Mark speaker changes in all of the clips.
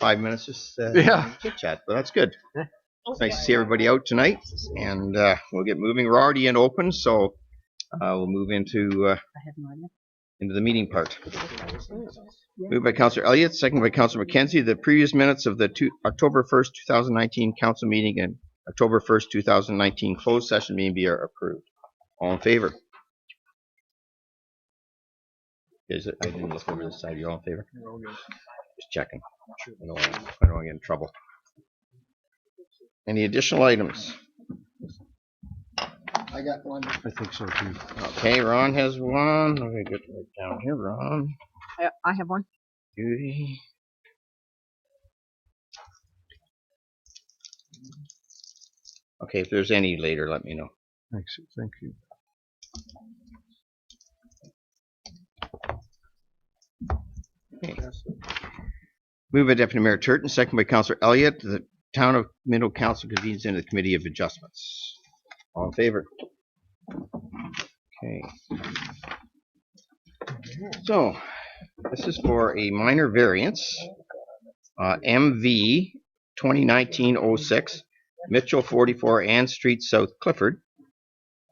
Speaker 1: 5 minutes just
Speaker 2: Yeah.
Speaker 1: chit chat, but that's good. It's nice to see everybody out tonight, and we'll get moving. We're already in open, so we'll move into the meeting part. Moved by Councillor Elliott, seconded by Councillor McKenzie. The previous minutes of the October 1st, 2019 council meeting and October 1st, 2019 closed session meeting be approved. All in favor? Is it? I didn't look over this side. You all in favor? Just checking. I don't want to get in trouble. Any additional items?
Speaker 3: I got one.
Speaker 2: I think so too.
Speaker 1: Okay, Ron has one. Let me get right down here, Ron.
Speaker 4: I have one.
Speaker 1: Judy. Okay, if there's any later, let me know.
Speaker 2: Thanks. Thank you.
Speaker 1: Okay. Moved by Deputy Mayor Turton, second by Councillor Elliott. The Town of Minto Council convenes in the Committee of Adjustments. All in favor? Okay. So, this is for a minor variance, MV 2019-06, Mitchell 44 Ann Street, South Clifford.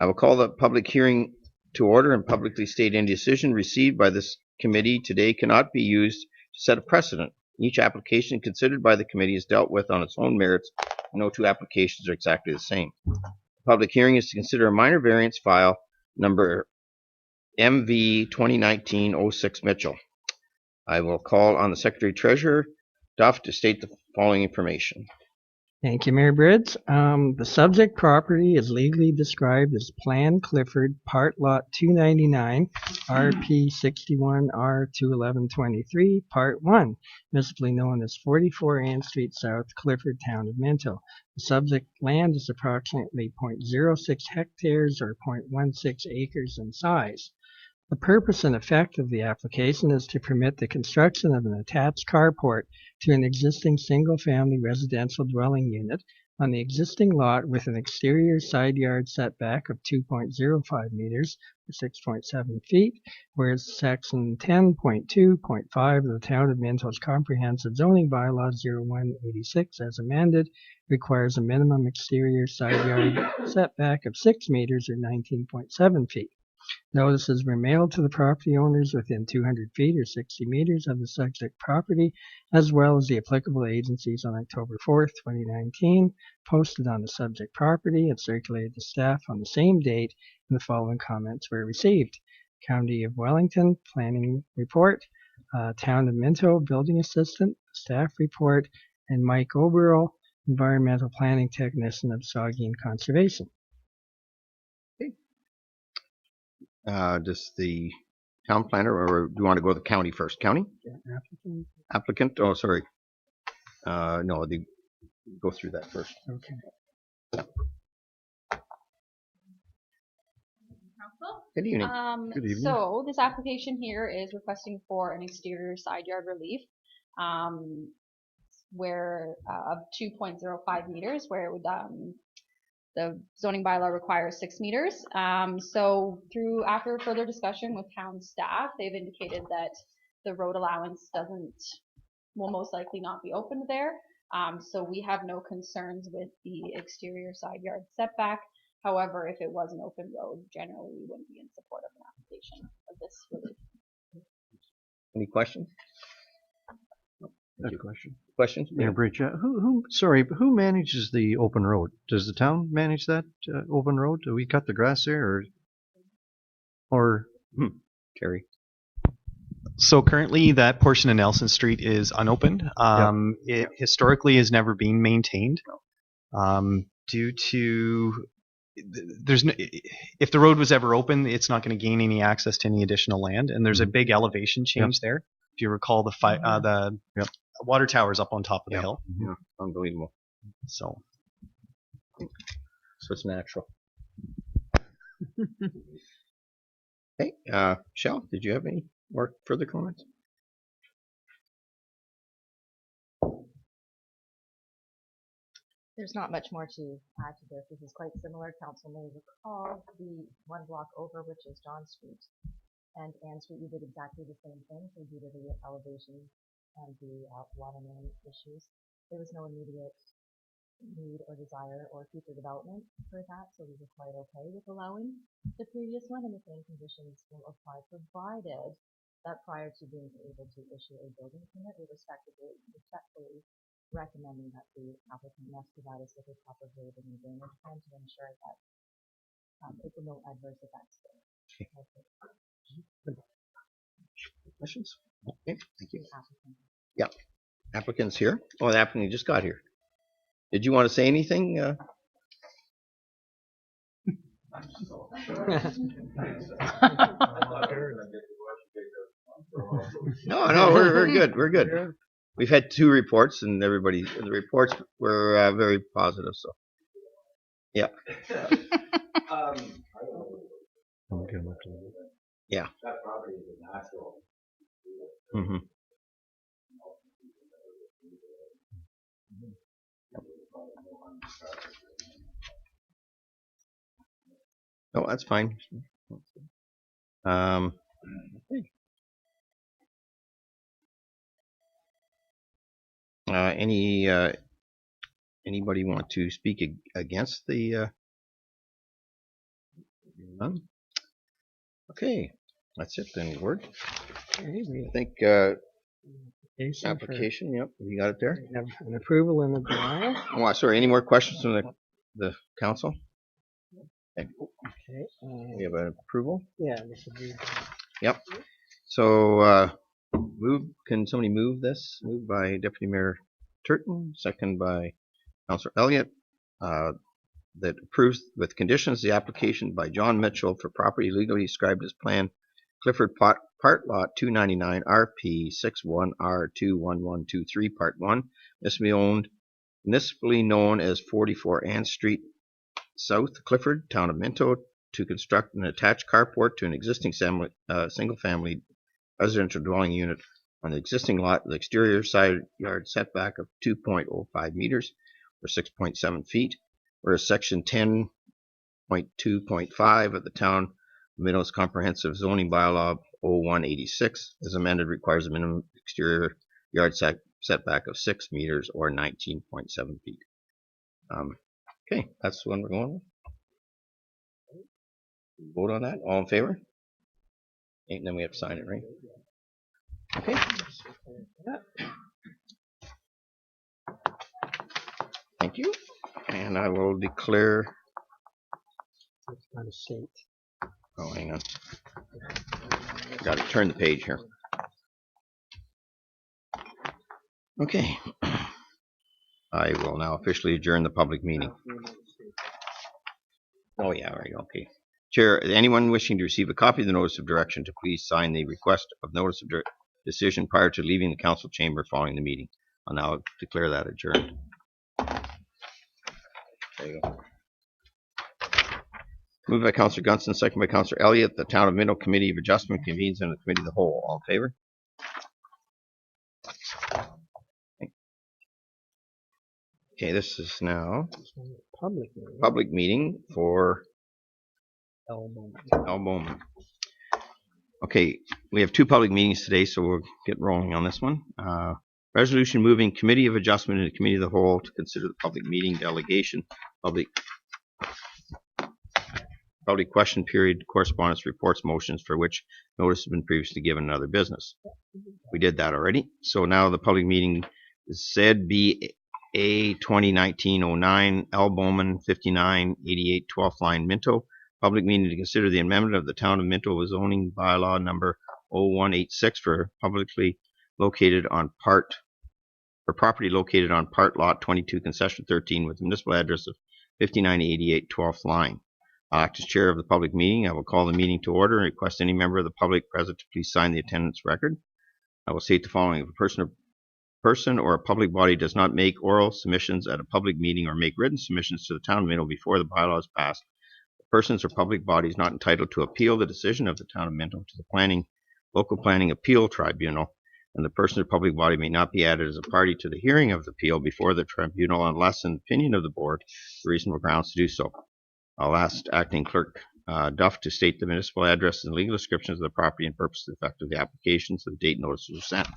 Speaker 1: I will call the public hearing to order and publicly state any decision received by this committee today cannot be used to set a precedent. Each application considered by the committee is dealt with on its own merits. No two applications are exactly the same. The public hearing is to consider a minor variance file number MV 2019-06 Mitchell. I will call on the Secretary Treasurer, Duff, to state the following information.
Speaker 4: Thank you, Mayor Bridges. The subject property is legally described as Plan Clifford, Part Lot 299, RP 61 R 21123, Part 1, municipally known as 44 Ann Street South, Clifford, Town of Minto. The subject land is approximately 0.06 hectares or 0.16 acres in size. The purpose and effect of the application is to permit the construction of an attached carport to an existing single-family residential dwelling unit on the existing lot with an exterior side yard setback of 2.05 meters or 6.7 feet, whereas Section 10.2.5 of the Town of Minto's Comprehensive Zoning Bylaw 0186 as amended requires a minimum exterior side yard setback of 6 meters or 19.7 feet. Notices were mailed to the property owners within 200 feet or 60 meters of the subject property, as well as the applicable agencies on October 4th, 2019, posted on the subject property and circulated to staff on the same date, and the following comments were received. County of Wellington Planning Report, Town of Minto Building Assistant, Staff Report, and Mike Oberl, Environmental Planning Technician of Saugeen Conservation.
Speaker 1: Does the town planner, or do you want to go to the county first? County?
Speaker 4: Applicant.
Speaker 1: Applicant? Oh, sorry. No, go through that first.
Speaker 4: Okay.
Speaker 1: Good evening.
Speaker 2: Good evening.
Speaker 5: So this application here is requesting for an exterior side yard relief, where of 2.05 meters, where it would the zoning bylaw requires 6 meters. So after further discussion with town staff, they've indicated that the road allowance will most likely not be opened there. So we have no concerns with the exterior side yard setback. However, if it was an open road, generally we wouldn't be in support of an application of this relief.
Speaker 1: Any questions?
Speaker 2: That's a question.
Speaker 1: Questions?
Speaker 2: Mayor Bridge, who manages the open road? Does the town manage that open road? Do we cut the grass there, or
Speaker 1: Terry?
Speaker 6: So currently that portion of Nelson Street is unopened. It historically has never been maintained due to if the road was ever open, it's not going to gain any access to any additional land, and there's a big elevation change there. If you recall, the water tower's up on top of the hill.
Speaker 1: Yeah, unbelievable.
Speaker 6: So
Speaker 1: it's natural. Hey, Shell, did you have any more further comments?
Speaker 7: There's not much more to add to this. This is quite similar. Council may recall the one block over, which is John Street and Ann Street. We did exactly the same thing. So due to the elevation and the water main issues. There was no immediate need or desire or future development for that, so we were quite okay with allowing the previous one, and the same conditions will apply, provided that prior to being able to issue a building permit, we respectfully recommending that the applicant must provide us with a proper grading and drainage plan to ensure that it will no adverse effects there.
Speaker 1: Questions? Okay, thank you.
Speaker 7: Applicant.
Speaker 1: Yeah, applicant's here. Oh, the applicant just got here. Did you want to say anything? No, we're good. We're good. We've had 2 reports, and the reports were very positive. So, yeah. Yeah.
Speaker 3: That property is a natural.
Speaker 1: Mm-hmm. Oh, that's fine. Okay. Anybody want to speak against the? None. Okay, that's it then. Word.
Speaker 4: Okay, we
Speaker 1: I think application. Yep, you got it there.
Speaker 4: have an approval and a denial.
Speaker 1: Oh, sorry. Any more questions from the council? Okay.
Speaker 4: Okay.
Speaker 1: We have an approval.
Speaker 4: Yeah, this would be.
Speaker 1: Yep. So can somebody move this? Moved by Deputy Mayor Turton, second by Councillor Elliott. That approves with conditions the application by John Mitchell for property legally described as Plan Clifford Part Lot 299 RP 61R21123 Part 1, municipally known as 44 Ann Street South, Clifford, Town of Minto, to construct an attached carport to an existing single-family residential dwelling unit on the existing lot with exterior side yard setback of 2.05 meters or 6.7 feet, whereas Section 10.2.5 of the Town of Minto's Comprehensive Zoning Bylaw 0186, as amended, requires a minimum exterior yard setback of 6 meters or 19.7 feet. Okay, that's the one we're going with. Vote on that. All in favor? And then we have to sign it, right? Okay. Thank you. And I will declare.
Speaker 4: It's not a state.
Speaker 1: Oh, hang on. Got to turn the page here. Okay. I will now officially adjourn the public meeting. Oh, yeah, right, okay. Chair, anyone wishing to receive a copy of the notice of direction to please sign the request of notice of decision prior to leaving the council chamber following the meeting. I'll now declare that adjourned. There you go. Moved by Councillor Gunston, second by Councillor Elliott. The Town of Minto Committee of Adjustment convenes in the committee of the whole. All in favor? Okay, this is now public meeting for L. Bowman. Okay, we have 2 public meetings today, so we'll get rolling on this one. Resolution moving Committee of Adjustment into Committee of the Whole to consider the public meeting delegation, public question period, correspondence reports, motions for which notice has been previously given in other business. We did that already. So now the public meeting is said be A 2019-09 L. Bowman 5988 12th line Minto. Public meeting to consider the amendment of the Town of Minto zoning bylaw number 0186 for property located on part lot 22 concession 13 with municipal address of 5988 12th line. I'll act as chair of the public meeting. I will call the meeting to order and request any member of the public present to please sign the attendance record. I will state the following: if a person or a public body does not make oral submissions at a public meeting or make written submissions to the Town of Minto before the bylaw is passed, persons or public bodies not entitled to appeal the decision of the Town of Minto to the local planning appeal tribunal, and the person or public body may not be added as a party to the hearing of the appeal before the tribunal unless, in the opinion of the board, reasonable grounds to do so. I'll ask Acting Clerk Duff to state the municipal address and legal descriptions of the property and purpose and effect of the application, so the date notices are sent.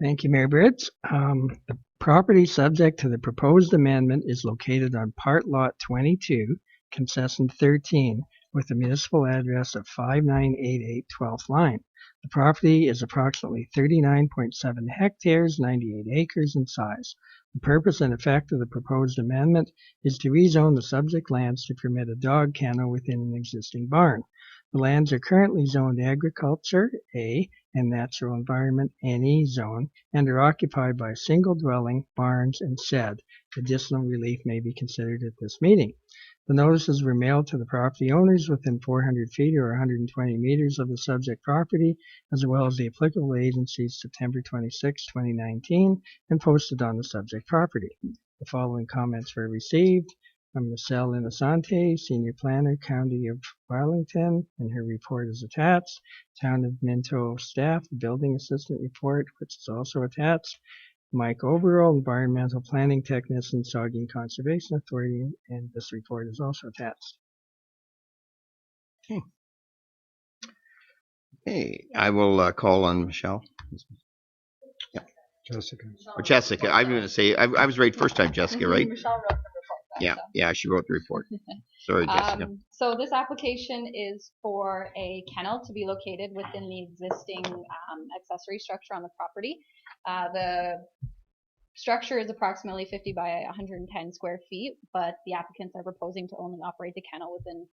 Speaker 4: Thank you, Mayor Bridges. The property subject to the proposed amendment is located on Part Lot 22, Concession 13, with a municipal address of 5988 12th Line. The property is approximately 39.7 hectares, 98 acres in size. The purpose and effect of the proposed amendment is to rezone the subject lands to permit a dog kennel within an existing barn. The lands are currently zoned agriculture, A, and natural environment, NE zone, and are occupied by a single dwelling, barns, and shed. Additional relief may be considered at this meeting. The notices were mailed to the property owners within 400 feet or 120 meters of the subject property, as well as the applicable agencies September 26, 2019, and posted on the subject property. The following comments were received from Michelle Innocente, Senior Planner, County of Wellington, and her report is attached. Town of Minto staff, the building assistant report, which is also attached. Mike Overall, Environmental Planning Technician, Saugeen Conservation Authority, and this report is also attached.
Speaker 1: Okay, I will call on Michelle. Yeah.
Speaker 2: Jessica.
Speaker 1: Or Jessica. I'm going to say, I was right first time, Jessica, right?
Speaker 5: Michelle wrote the report back,
Speaker 1: Yeah,
Speaker 5: so.
Speaker 1: yeah, she wrote the report. Sorry, Jessica.
Speaker 5: So this application is for a kennel to be located within the existing accessory structure on the property. The structure is approximately 50 by 110 square feet, but the applicants are proposing to only operate the kennel within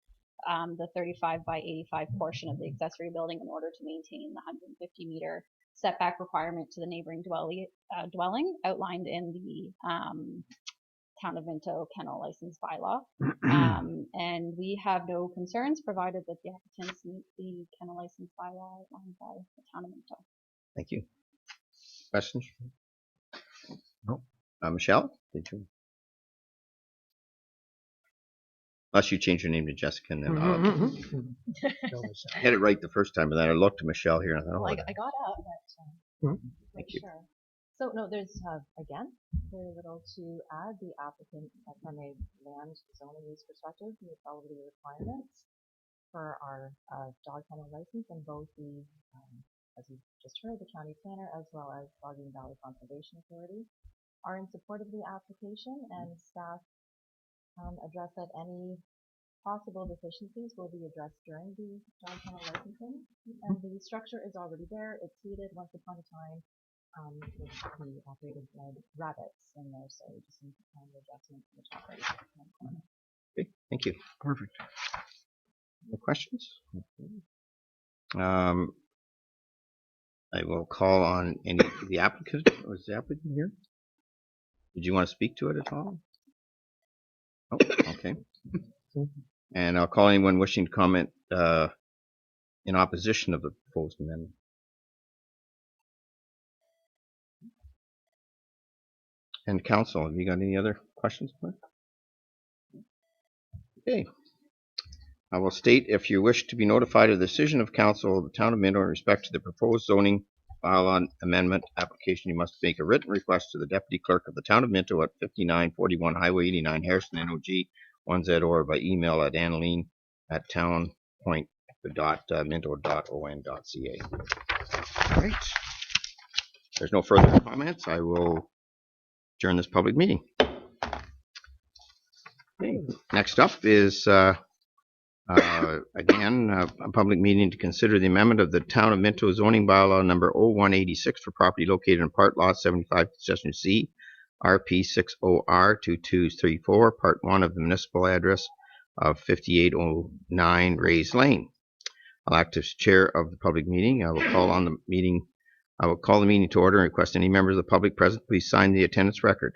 Speaker 5: the 35 by 85 portion of the accessory building in order to maintain the 150 meter setback requirement to the neighboring dwelling outlined in the Town of Minto kennel license bylaw. And we have no concerns provided that the applicants meet the kennel license bylaw outlined by the Town of Minto.
Speaker 1: Thank you. Questions?
Speaker 2: No.
Speaker 1: Michelle, did you? Unless you change your name to Jessica, and then I had it right the first time, and then I looked to Michelle here, and I thought,
Speaker 7: Well,
Speaker 1: oh,
Speaker 7: I got out, but
Speaker 1: thank you.
Speaker 7: sure. So no, there's again very little to add. The applicant, from a land zoning use perspective, meets all of the requirements for our dog kennel license, and both the, as you just heard, the county planner as well as Saugeen Valley Conservation Authority are in support of the application, and staff address that any possible deficiencies will be addressed during the dog kennel licensing. And the structure is already there. It's seated. Once upon a time, we operated rabbits in there, so we just need to find the adjustment to the top right.
Speaker 1: Okay, thank you.
Speaker 2: Perfect.
Speaker 1: No questions? I will call on the applicant. Was the applicant here? Did you want to speak to it at all? Oh, okay. And I'll call anyone wishing to comment in opposition of the proposed amendment. And council, have you got any other questions? Okay. I will state, if you wish to be notified of the decision of council of the Town of Minto in respect to the proposed zoning bylaw amendment application, you must make a written request to the Deputy Clerk of the Town of Minto at 5941 Highway 89, Harrison, NOG 1Z, or by email at anneline@town.minto.on.ca. All right. If there's no further comments, I will adjourn this public meeting. Okay. Next up is again, a public meeting to consider the amendment of the Town of Minto zoning bylaw number 0186 for property located in Part Lot 75, Concession C, RP60R2234, Part 1 of the municipal address of 5809 Rays Lane. I'll act as chair of the public meeting. I will call the meeting to order and request any members of the public present please sign the attendance record.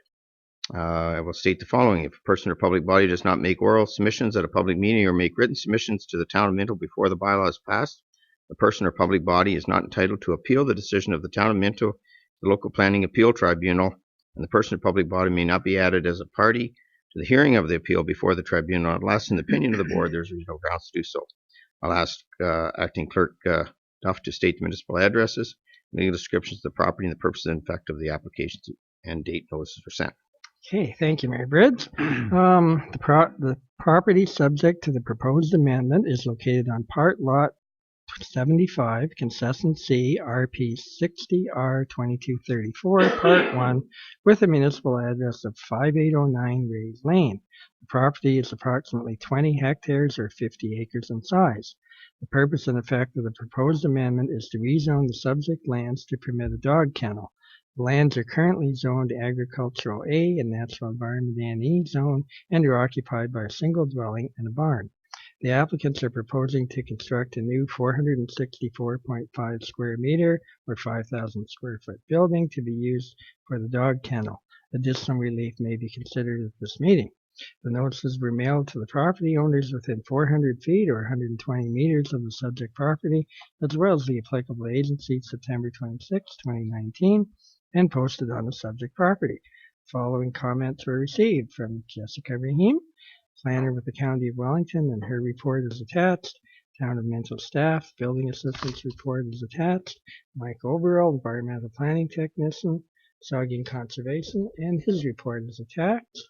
Speaker 1: I will state the following. If a person or public body does not make oral submissions at a public meeting or make written submissions to the Town of Minto before the bylaw is passed, the person or public body is not entitled to appeal the decision of the Town of Minto, the local planning appeal tribunal, and the person or public body may not be added as a party to the hearing of the appeal before the tribunal unless, in the opinion of the board, there's no grounds to do so. I'll ask Acting Clerk Duff to state the municipal addresses, legal descriptions of the property, and the purpose and effect of the applications and date notices were sent.
Speaker 4: Okay, thank you, Mayor Bridges. The property subject to the proposed amendment is located on Part Lot 75, Concession C, RP 60R2234, Part 1, with a municipal address of 5809 Rays Lane. The property is approximately 20 hectares or 50 acres in size. The purpose and effect of the proposed amendment is to rezone the subject lands to permit a dog kennel. The lands are currently zoned Agricultural A and Natural Environment NE zone and are occupied by a single dwelling and a barn. The applicants are proposing to construct a new 464.5 square meter or 5,000 square foot building to be used for the dog kennel. Additional relief may be considered at this meeting. The notices were mailed to the property owners within 400 feet or 120 meters of the subject property, as well as the applicable agency, September 26, 2019, and posted on the subject property. Following comments were received from Jessica Rahim, planner with the County of Wellington, and her report is attached. Town of Minto staff, building assistant's report is attached. Mike Overall, environmental planning technician, Saugeen Conservation, and his report is attached.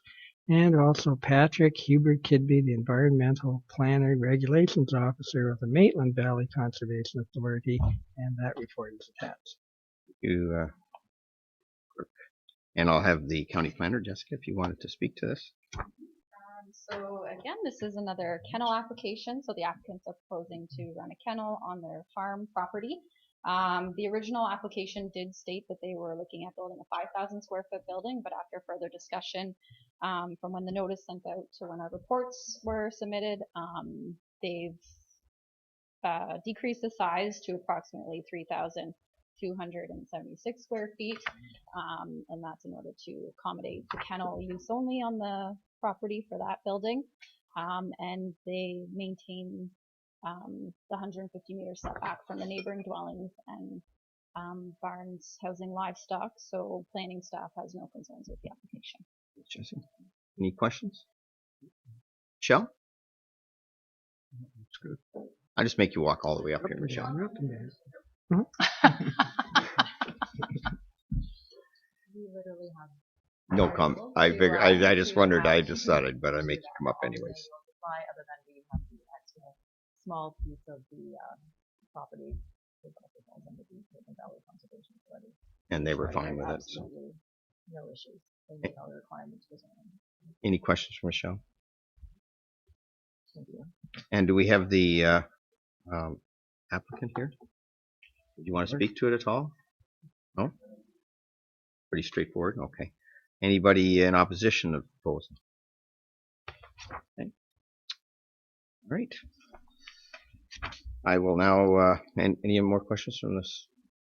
Speaker 4: And also Patrick Hubert Kidby, the environmental planner, regulations officer of the Maitland Valley Conservation Authority, and that report is attached.
Speaker 1: You, and I'll have the county planner, Jessica, if you wanted to speak to this.
Speaker 5: So again, this is another kennel application. So the applicants are proposing to run a kennel on their farm property. The original application did state that they were looking at building a 5,000 square foot building, but after further discussion from when the notice sent out to when our reports were submitted, they've decreased the size to approximately 3,276 square feet, and that's in order to accommodate the kennel use only on the property for that building, and they maintain the 150 meter setback from the neighboring dwellings and barns housing livestock, so planning staff has no concerns with the application.
Speaker 1: Jesse, any questions? Michelle?
Speaker 2: That's good.
Speaker 1: I just make you walk all the way up here, Michelle.
Speaker 7: We literally have
Speaker 1: No comment. I figured. I just wondered. I just thought I'd better make you come up anyways.
Speaker 7: Other than we have the extra small piece of the property that also falls under the Maitland Valley Conservation Authority.
Speaker 1: And they were fine with it. So.
Speaker 7: Absolutely no issues. They meet all the requirements for zoning.
Speaker 1: Any questions for Michelle?
Speaker 7: Thank you.
Speaker 1: And do we have the applicant here? Do you want to speak to it at all? No? Pretty straightforward. Okay. Anybody in opposition of the proposal? Okay. All right. I will now, any more questions from this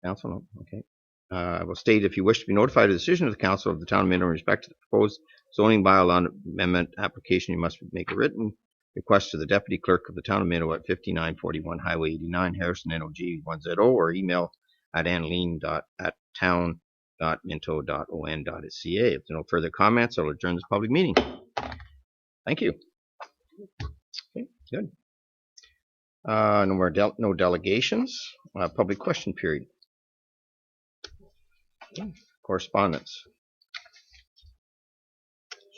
Speaker 1: council? No? Okay. I will state, if you wish to be notified of the decision of the council of the town of Minto in respect to the proposed zoning bylaw amendment application, you must make a written request to the deputy clerk of the town of Minto at 5941 Highway 89, Harrison, NOG 1ZO, or email at anneleen.town.minto.on.ca. If there are no further comments, I'll adjourn this public meeting. Thank you. Okay, good. No delegations. Public question period. Okay. Correspondence.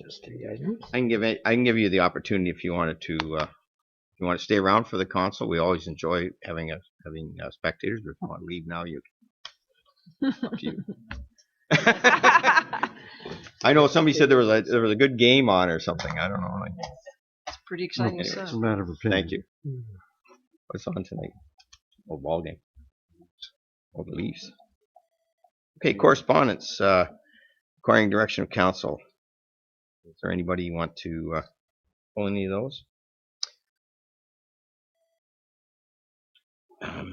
Speaker 4: Just 3 items.
Speaker 1: I can give you the opportunity if you wanted to. If you want to stay around for the council, we always enjoy having spectators. But if you want to leave now, you. Up to you. I know somebody said there was a good game on or something. I don't know.
Speaker 8: It's pretty exciting
Speaker 1: Anyways.
Speaker 8: stuff.
Speaker 2: It's a matter of opinion.
Speaker 1: Thank you. What's on tonight? Oh, ball game. Oh, the Leafs. Okay, correspondence. Requiring direction of council. Is there anybody you want to pull any of those?
Speaker 9: I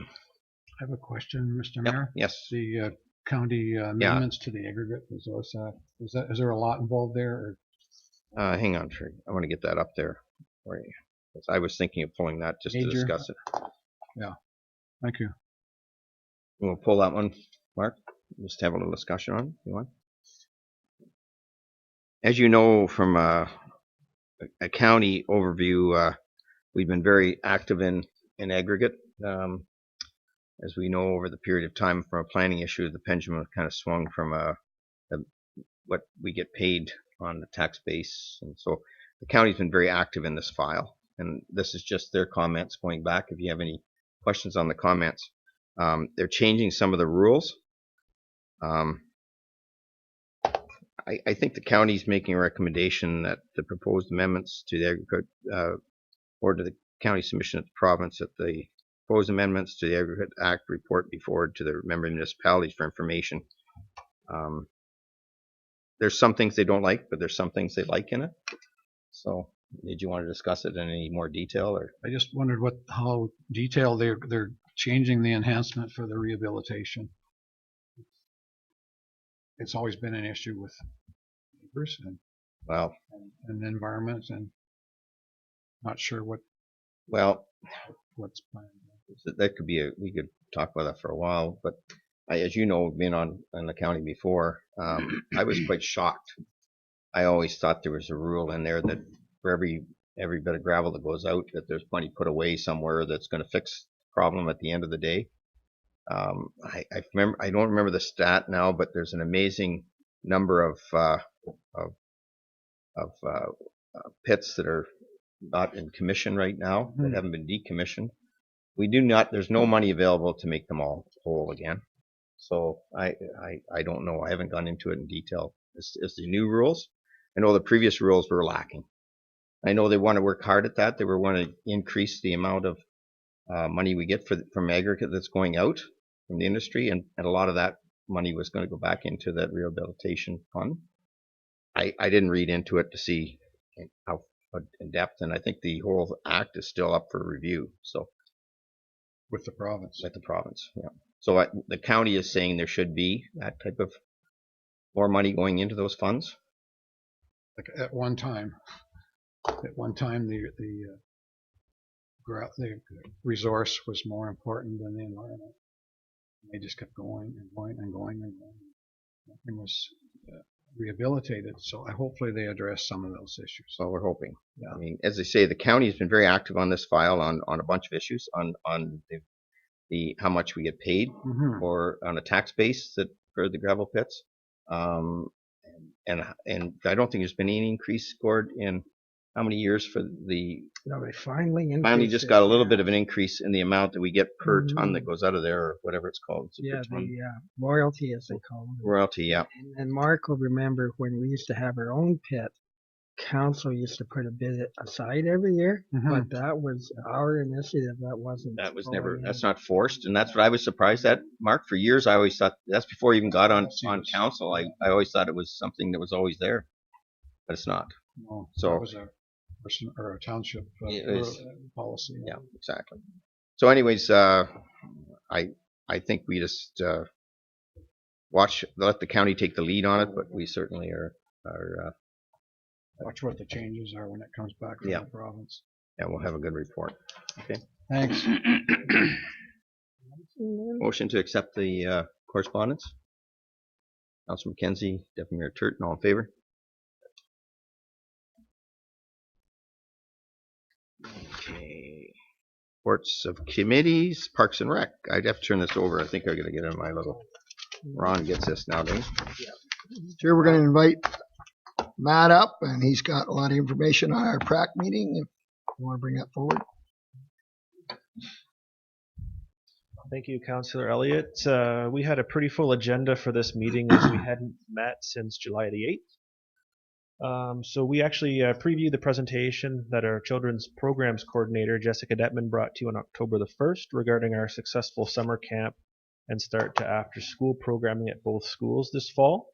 Speaker 9: have a question, Mr.
Speaker 1: Yep,
Speaker 9: Mayor.
Speaker 1: yes.
Speaker 9: The county amendments to the aggregate resource act. Is there a lot involved there? Or?
Speaker 1: Hang on, Trey. I want to get that up there for you. I was thinking of pulling that just to discuss it.
Speaker 9: Yeah. Thank you.
Speaker 1: We'll pull that one, Mark. Just have a little discussion on it, if you want. As you know from a county overview, we've been very active in aggregate. As we know, over the period of time from a planning issue, the pendulum kind of swung from what we get paid on the tax base. And so the county's been very active in this file. And this is just their comments going back. If you have any questions on the comments. They're changing some of the rules. I think the county's making a recommendation that the proposed amendments to the aggregate or to the county submission of the province, that the proposed amendments to the Aggregate Act report be forwarded to the member municipalities for information. There's some things they don't like, but there's some things they like in it. So, did you want to discuss it in any more detail, or?
Speaker 9: I just wondered how detailed they're changing the enhancement for the rehabilitation. It's always been an issue with neighbors and and environment, and not sure what's planned.
Speaker 1: That could be we could talk about that for a while, but as you know, being on the county before, I was quite shocked. I always thought there was a rule in there that for every bit of gravel that goes out, that there's money put away somewhere that's going to fix the problem at the end of the day. I don't remember the stat now, but there's an amazing number of pits that are not in commission right now, that haven't been decommissioned. There's no money available to make them all whole again. So I don't know. I haven't gone into it in detail. As the new rules, I know the previous rules were lacking. I know they want to work hard at that. They want to increase the amount of money we get from aggregate that's going out from the industry, and a lot of that money was going to go back into that rehabilitation fund. I didn't read into it to see how in depth, and I think the whole act is still up for review. So
Speaker 9: with the province,
Speaker 1: yeah. So the county is saying there should be that type of more money going into those funds.
Speaker 9: Like at one time, the resource was more important than the environment. They just kept going and going and going and going. Nothing was rehabilitated. So hopefully they address some of those issues.
Speaker 1: So we're hoping.
Speaker 9: Yeah.
Speaker 1: I mean, as I say, the county has been very active on this file on a bunch of issues on the how much we get paid or on a tax base for the gravel pits. And I don't think there's been any increase scored in how many years for the.
Speaker 4: No, they finally
Speaker 1: just got a little bit of an increase in the amount that we get per ton that goes out of there, or whatever it's called.
Speaker 4: Yeah, the royalty, as they call it.
Speaker 1: Royalty, yeah.
Speaker 4: And Mark will remember when we used to have our own pit, council used to put a bit aside every year, but that was our initiative. That wasn't.
Speaker 1: That was never. That's not forced, and that's what I was surprised at, Mark. For years, I always thought that's before I even got on council. I always thought it was something that was always there, but it's not.
Speaker 9: No, so it was a person or a township policy.
Speaker 1: Yeah, exactly. So, anyways, I think we just let the county take the lead on it, but we certainly are.
Speaker 9: Watch what the changes are when it comes back from the province.
Speaker 1: Yeah, we'll have a good report. Okay.
Speaker 9: Thanks.
Speaker 1: Motion to accept the correspondence. Councilor McKenzie, Deputy Mayor Turton, all in favor? Okay. Reports of committees, Parks and Rec. I'd have to turn this over. I think I got to get in my little. Ron gets this nowadays.
Speaker 8: Sure, we're going to invite Matt up, and he's got a lot of information on our PRAC meeting, if you want to bring that forward.
Speaker 10: Thank you, Councillor Elliott. We had a pretty full agenda for this meeting as we hadn't met since July the 8th. So we actually previewed the presentation that our Children's Programs Coordinator, Jessica Detman, brought to you on October the 1st regarding our successful summer camp and start to after-school programming at both schools this fall.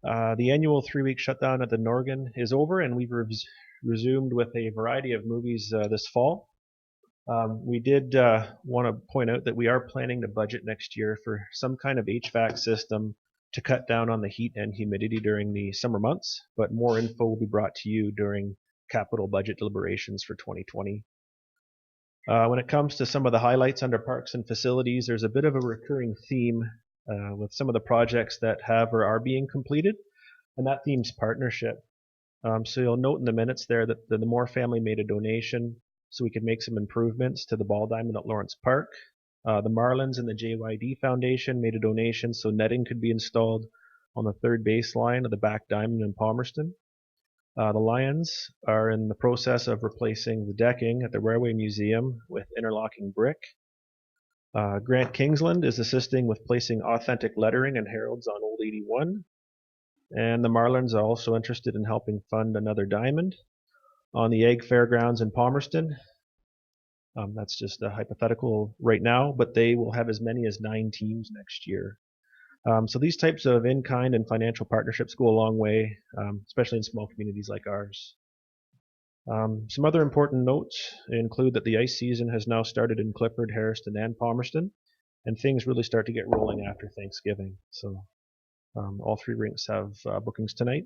Speaker 10: The annual 3-week shutdown at the Norgan is over, and we've resumed with a variety of movies this fall. We did want to point out that we are planning to budget next year for some kind of HVAC system to cut down on the heat and humidity during the summer months, but more info will be brought to you during capital budget deliberations for 2020. When it comes to some of the highlights under parks and facilities, there's a bit of a recurring theme with some of the projects that have or are being completed, and that theme's partnership. So you'll note in the minutes there that the Moore family made a donation so we could make some improvements to the ball diamond at Lawrence Park. The Marlins and the JYD Foundation made a donation so netting could be installed on the third baseline of the back diamond in Palmerston. The Lions are in the process of replacing the decking at the Railway Museum with interlocking brick. Grant Kingsland is assisting with placing authentic lettering and heralds on Old 81. And the Marlins are also interested in helping fund another diamond on the Egg Fairgrounds in Palmerston. That's just a hypothetical right now, but they will have as many as 9 teams next year. So these types of in-kind and financial partnerships go a long way, especially in small communities like ours. Some other important notes include that the ice season has now started in Clifford, Harriston, and Palmerston, and things really start to get rolling after Thanksgiving. So all 3 rinks have bookings tonight.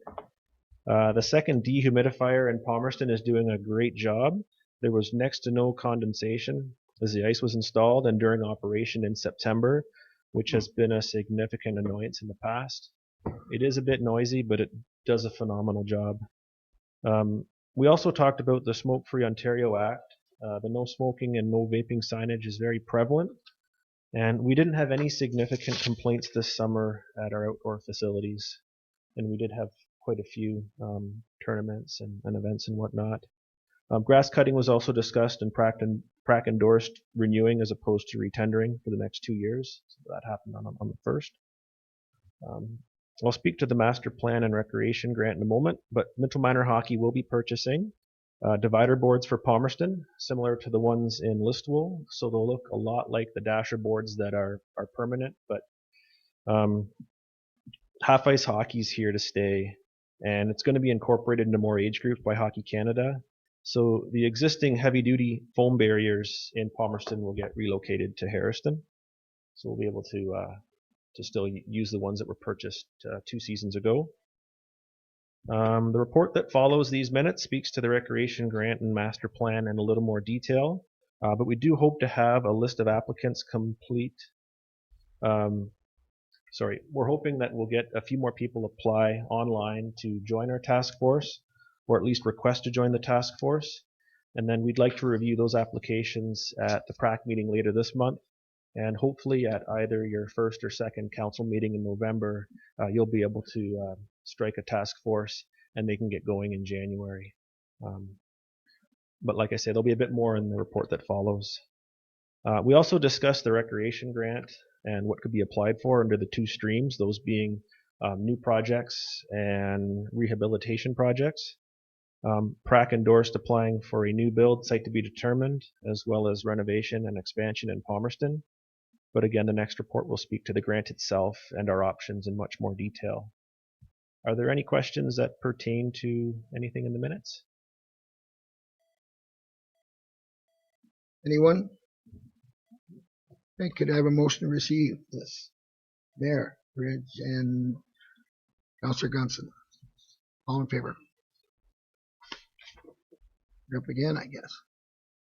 Speaker 10: The second dehumidifier in Palmerston is doing a great job. There was next to no condensation as the ice was installed and during operation in September, which has been a significant annoyance in the past. It is a bit noisy, but it does a phenomenal job. We also talked about the Smoke-Free Ontario Act. The no smoking and no vaping signage is very prevalent, and we didn't have any significant complaints this summer at our outdoor facilities, and we did have quite a few tournaments and events and whatnot. Grass cutting was also discussed, and PRAC endorsed renewing as opposed to retendering for the next 2 years. So that happened on the 1st. I'll speak to the master plan and recreation grant in a moment, but Minto Minor Hockey will be purchasing divider boards for Palmerston, similar to the ones in Listowel. So they'll look a lot like the dasher boards that are permanent, but half ice hockey is here to stay, and it's going to be incorporated into more age groups by Hockey Canada. So the existing heavy-duty foam barriers in Palmerston will get relocated to Harriston. So we'll be able to still use the ones that were purchased 2 seasons ago. The report that follows these minutes speaks to the recreation grant and master plan in a little more detail, but we do hope to have a list of applicants complete. We're hoping that we'll get a few more people apply online to join our task force, or at least request to join the task force. And then we'd like to review those applications at the PRAC meeting later this month. And hopefully at either your first or second council meeting in November, you'll be able to strike a task force and they can get going in January. But like I say, there'll be a bit more in the report that follows. We also discussed the recreation grant and what could be applied for under the 2 streams, those being new projects and rehabilitation projects. PRAC endorsed applying for a new build, site to be determined, as well as renovation and expansion in Palmerston. But again, the next report will speak to the grant itself and our options in much more detail. Are there any questions that pertain to anything in the minutes?
Speaker 8: Anyone? Okay, could I have a motion to receive this? Mayor Bridge and Councillor Gunson. All in favor? You're up again, I guess.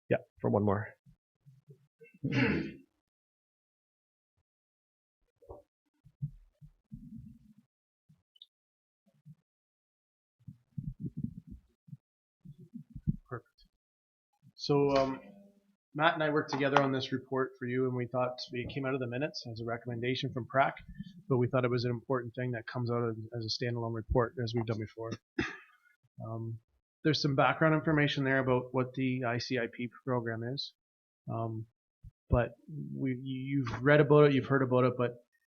Speaker 10: Yeah, for one more.
Speaker 11: Perfect. So Matt and I worked together on this report for you, and we thought it came out of the minutes as a recommendation from PRAC, but we thought it was an important thing that comes out as a standalone report, as we've done before. There's some background information there about what the ICIP program is, but you've read about it, you've heard about it, but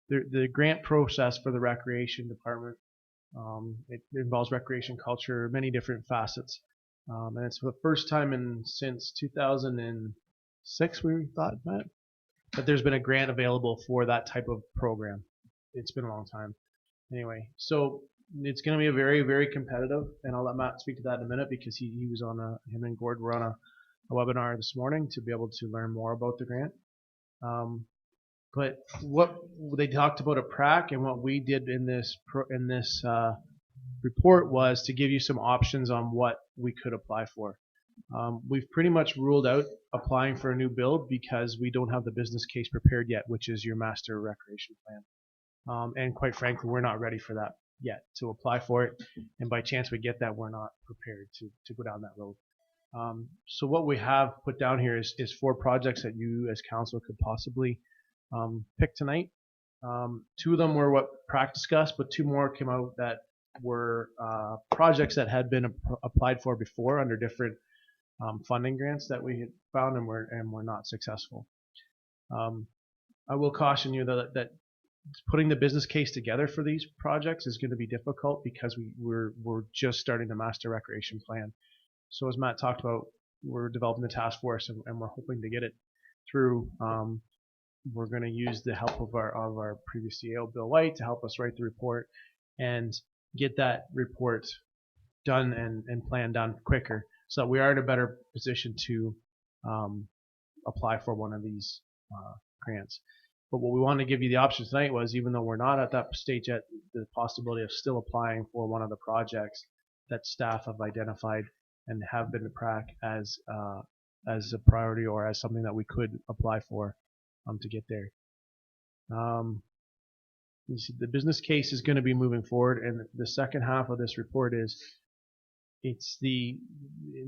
Speaker 11: the grant process for the recreation department, it involves recreation culture, many different facets. And it's for the first time since 2006, we thought, Matt, that there's been a grant available for that type of program. It's been a long time. Anyway, so it's going to be a very, very competitive, and I'll let Matt speak to that in a minute because he was on him and Gord were on a webinar this morning to be able to learn more about the grant. But what they talked about at PRAC and what we did in this report was to give you some options on what we could apply for. We've pretty much ruled out applying for a new build because we don't have the business case prepared yet, which is your master recreation plan. And quite frankly, we're not ready for that yet to apply for it. And by chance we get that, we're not prepared to go down that road. So what we have put down here is 4 projects that you as council could possibly pick tonight. 2 of them were what PRAC discussed, but 2 more came out that were projects that had been applied for before under different funding grants that we had found and were not successful. I will caution you though that putting the business case together for these projects is going to be difficult because we're just starting the master recreation plan. So as Matt talked about, we're developing the task force and we're hoping to get it through. We're going to use the help of our previous CEO, Bill White, to help us write the report and get that report done and plan done quicker, so that we are in a better position to apply for one of these grants. But what we wanted to give you the option tonight was, even though we're not at that stage yet, the possibility of still applying for one of the projects that staff have identified and have been to PRAC as a priority or as something that we could apply for to get there. You see, the business case is going to be moving forward, and the second half of this report it's the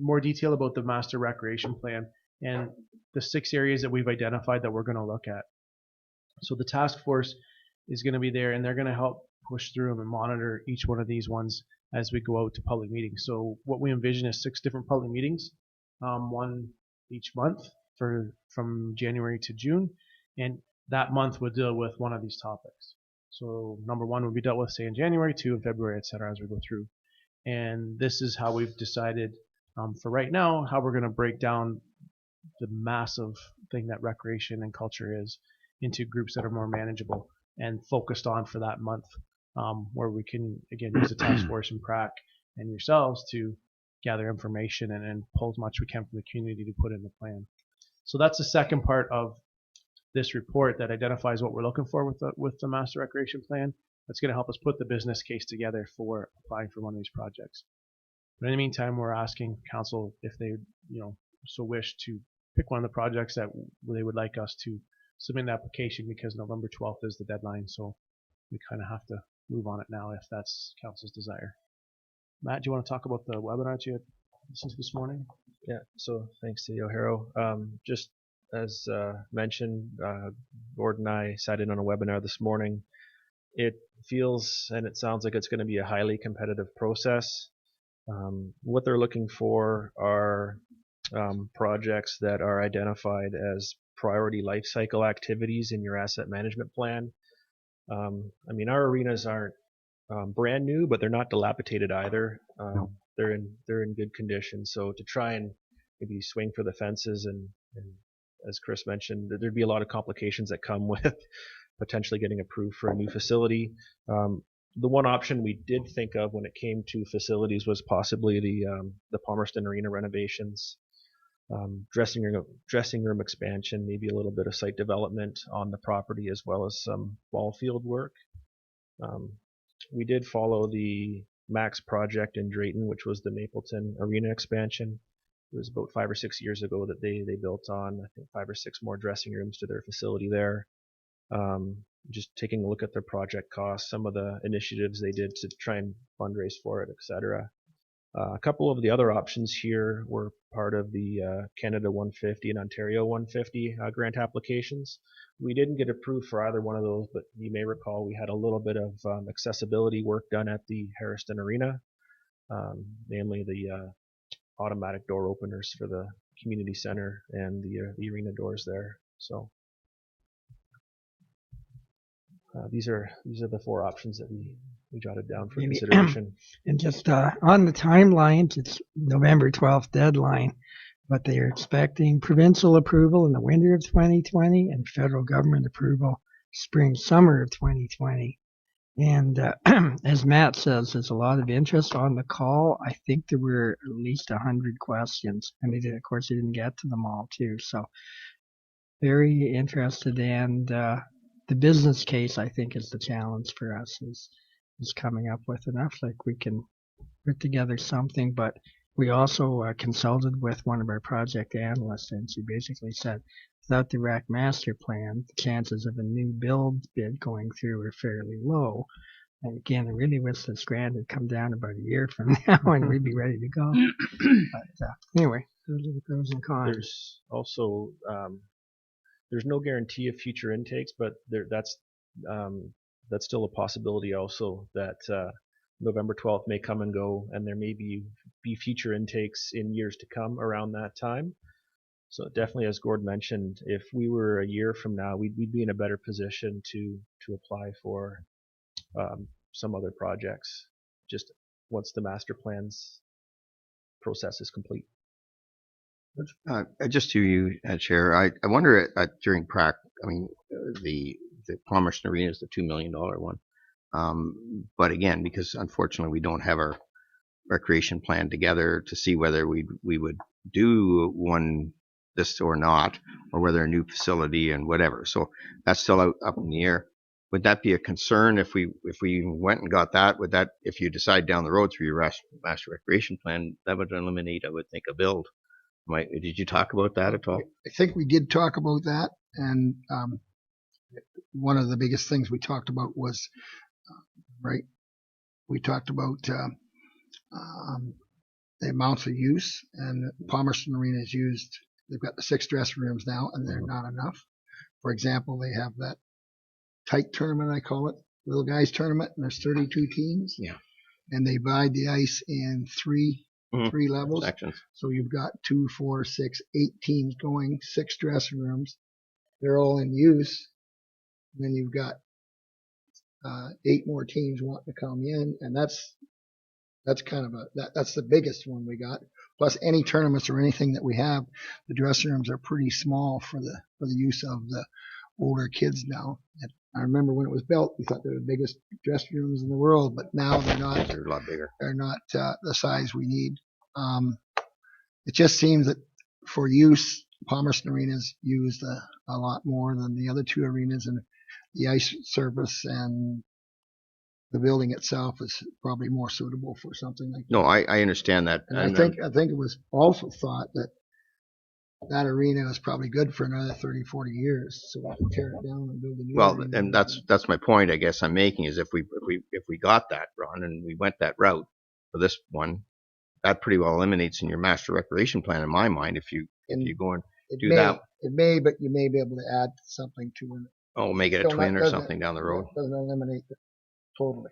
Speaker 11: more detail about the master recreation plan and the 6 areas that we've identified that we're going to look at. So the task force is going to be there, and they're going to help push through them and monitor each one of these ones as we go out to public meetings. So what we envision is 6 different public meetings, one each month from January to June, and that month would deal with one of these topics. So number 1 would be dealt with, say, in January, 2 in February, etc., as we go through. And this is how we've decided for right now how we're going to break down the massive thing that recreation and culture is into groups that are more manageable and focused on for that month, where we can, again, use the task force and PRAC and yourselves to gather information and pull as much we can from the community to put in the plan. So that's the second part of this report that identifies what we're looking for with the master recreation plan. That's going to help us put the business case together for applying for one of these projects. But in the meantime, we're asking council if they, so wish to pick one of the projects that they would like us to submit an application, because November 12th is the deadline. So we kind of have to move on it now if that's council's desire. Matt, do you want to talk about the webinar that you had listened to this morning?
Speaker 10: Yeah, so thanks to O'Hara. Just as mentioned, Gordon and I sat in on a webinar this morning. It feels and it sounds like it's going to be a highly competitive process. What they're looking for are projects that are identified as priority life cycle activities in your asset management plan. I mean, our arenas aren't brand new, but they're not dilapidated either. They're in good condition. So to try and maybe swing for the fences and as Chris mentioned, there'd be a lot of complications that come with potentially getting approved for a new facility. The one option we did think of when it came to facilities was possibly the Palmerston Arena renovations, dressing room expansion, maybe a little bit of site development on the property, as well as some ball field work. We did follow the Max project in Drayton, which was the Mapleton Arena expansion. It was about 5 or 6 years ago that they built on, I think, 5 or 6 more dressing rooms to their facility there. Just taking a look at their project costs, some of the initiatives they did to try and fundraise for it, etc. A couple of the other options here were part of the Canada 150 and Ontario 150 grant applications. We didn't get approved for either one of those, but you may recall we had a little bit of accessibility work done at the Harriston Arena, namely the automatic door openers for the community center and the arena doors there. So these are the 4 options that we jotted down for consideration.
Speaker 4: And just on the timelines, it's November 12th deadline, but they are expecting provincial approval in the winter of 2020 and federal government approval summer of 2020. And as Matt says, there's a lot of interest on the call. I think there were at least 100 questions, and they didn't get to them all too. So very interested, and the business case, I think, is the challenge for us, is coming up with enough, like we can put together something. But we also consulted with one of our project analysts, and she basically said, without the RAC master plan, the chances of a new build bid going through are fairly low. And again, I really wish this grant had come down about a year from now and we'd be ready to go. But anyway, those are the pros and cons.
Speaker 10: There's also there's no guarantee of future intakes, but that's still a possibility also that November 12th may come and go, and there may be future intakes in years to come around that time. So definitely, as Gord mentioned, if we were a year from now, we'd be in a better position to apply for some other projects, just once the master plans process is complete.
Speaker 1: Just to you, Chair, I wonder during PrAC, I mean, the Palmerston Arena is the $2 million one. But again, because unfortunately we don't have our recreation plan together to see whether we would do one this or not, or whether a new facility and whatever. So that's still up in the air. Would that be a concern if we went and got that? Would that, if you decide down the road through your master recreation plan, that would eliminate, I would think, a build? Did you talk about that at all?
Speaker 8: I think we did talk about that, and one of the biggest things we talked about was, we talked about the amounts of use, and Palmerston Arena is used. They've got the 6 dressing rooms now, and they're not enough. For example, they have that tight tournament, I call it, little guys tournament, and there's 32 teams.
Speaker 1: Yeah.
Speaker 8: And they divide the ice in three levels.
Speaker 1: Sections.
Speaker 8: So you've got 2, 4, 6, 8 teams going, 6 dressing rooms. They're all in use. And then you've got 8 more teams wanting to come in, and that's kind of that's the biggest one we got. Plus any tournaments or anything that we have, the dressing rooms are pretty small for the use of the older kids now. And I remember when it was built, we thought they were the biggest dressing rooms in the world, but now they're not.
Speaker 1: They're a lot bigger.
Speaker 8: They're not the size we need. It just seems that for use, Palmerston Arena is used a lot more than the other 2 arenas, and the ice surface and the building itself is probably more suitable for something like that.
Speaker 1: No, I understand that.
Speaker 8: And I think it was also thought that arena is probably good for another 30, 40 years. So we can tear it down and build a new arena.
Speaker 1: And that's my point, I guess I'm making, is if we got that, Ron, and we went that route for this one, that pretty well eliminates in your master recreation plan, in my mind, if you go and do that.
Speaker 8: It may, but you may be able to add something to it.
Speaker 1: Oh, make it a twin or something down the road.
Speaker 8: It doesn't eliminate it totally.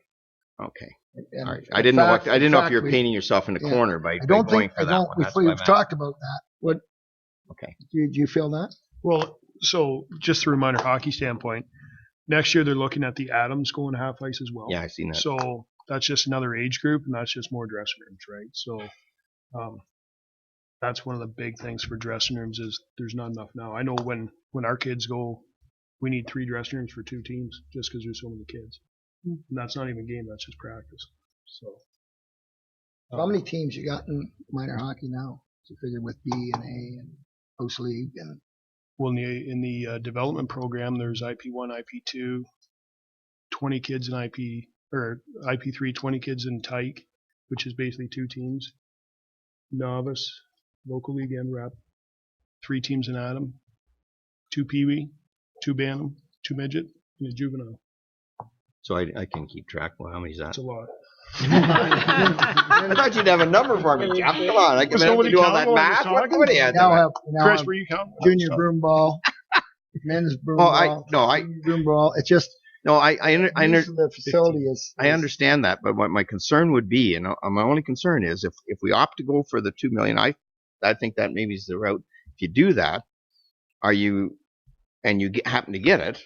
Speaker 1: Okay.
Speaker 8: And
Speaker 1: All right. I didn't know if you were painting yourself in the corner by going for that one.
Speaker 8: We've talked about that.
Speaker 1: Okay.
Speaker 8: Do you feel that?
Speaker 11: Well, so just from a minor hockey standpoint, next year they're looking at the Adams going half ice as well.
Speaker 1: Yeah, I've seen that.
Speaker 11: So that's just another age group, and that's just more dressing rooms, right? So that's one of the big things for dressing rooms is there's not enough now. I know when our kids go, we need 3 dressing rooms for 2 teams just because there's so many kids. And that's not even game, that's just practice. So
Speaker 8: how many teams you got in minor hockey now? You figure with B and A and House League and
Speaker 11: well, in the development program, there's IP1, IP2, 20 kids in IP or IP3, 20 kids in Tyke, which is basically 2 teams. Novice, local league and rep, 3 teams in Adam, 2 Pee-wee, 2 Bantam, 2 midget, and a juvenile.
Speaker 1: So I can keep track. Well, how many is that?
Speaker 11: That's a lot.
Speaker 1: I thought you'd have a number for me, Jeff. Come on, I can do all that math. What do you have?
Speaker 11: Chris, were you counting?
Speaker 8: Junior broom ball, men's broom ball, broom ball. It's just the facility is.
Speaker 1: I understand that, but what my concern would be, and my only concern is, if we opt to go for the $2 million, I think that maybe is the route. If you do that, you happen to get it,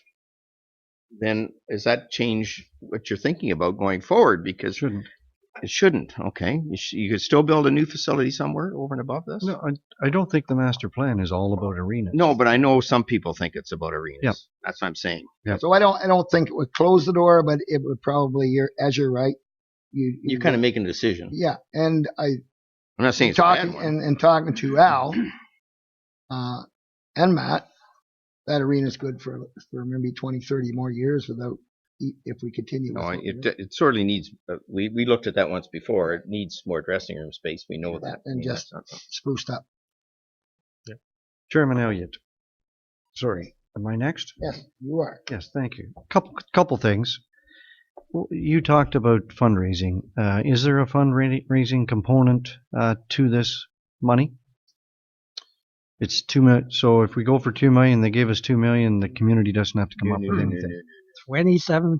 Speaker 1: then does that change what you're thinking about going forward? Because it shouldn't. Okay, you could still build a new facility somewhere over and above this.
Speaker 2: No, I don't think the master plan is all about arenas.
Speaker 1: No, but I know some people think it's about arenas.
Speaker 2: Yep.
Speaker 1: That's what I'm saying.
Speaker 2: Yep.
Speaker 8: So I don't think it would close the door, but it would probably. You're right.
Speaker 1: You're kind of making a decision.
Speaker 8: Yeah, and I'm
Speaker 1: not saying it's
Speaker 8: talking
Speaker 1: a bad one.
Speaker 8: and talking to Al and Matt. That arena is good for maybe 20, 30 more years if we continue.
Speaker 1: No, it certainly needs. We looked at that once before. It needs more dressing room space. We know that.
Speaker 8: And just spruced up.
Speaker 2: Yeah. Chairman Elliott. Sorry, am I next?
Speaker 8: Yes, you are.
Speaker 2: Yes, thank you. Couple things. You talked about fundraising. Is there a fundraising component to this money? It's $2 million. So if we go for $2 million, they give us $2 million. The community doesn't have to come up with anything.
Speaker 4: 27%.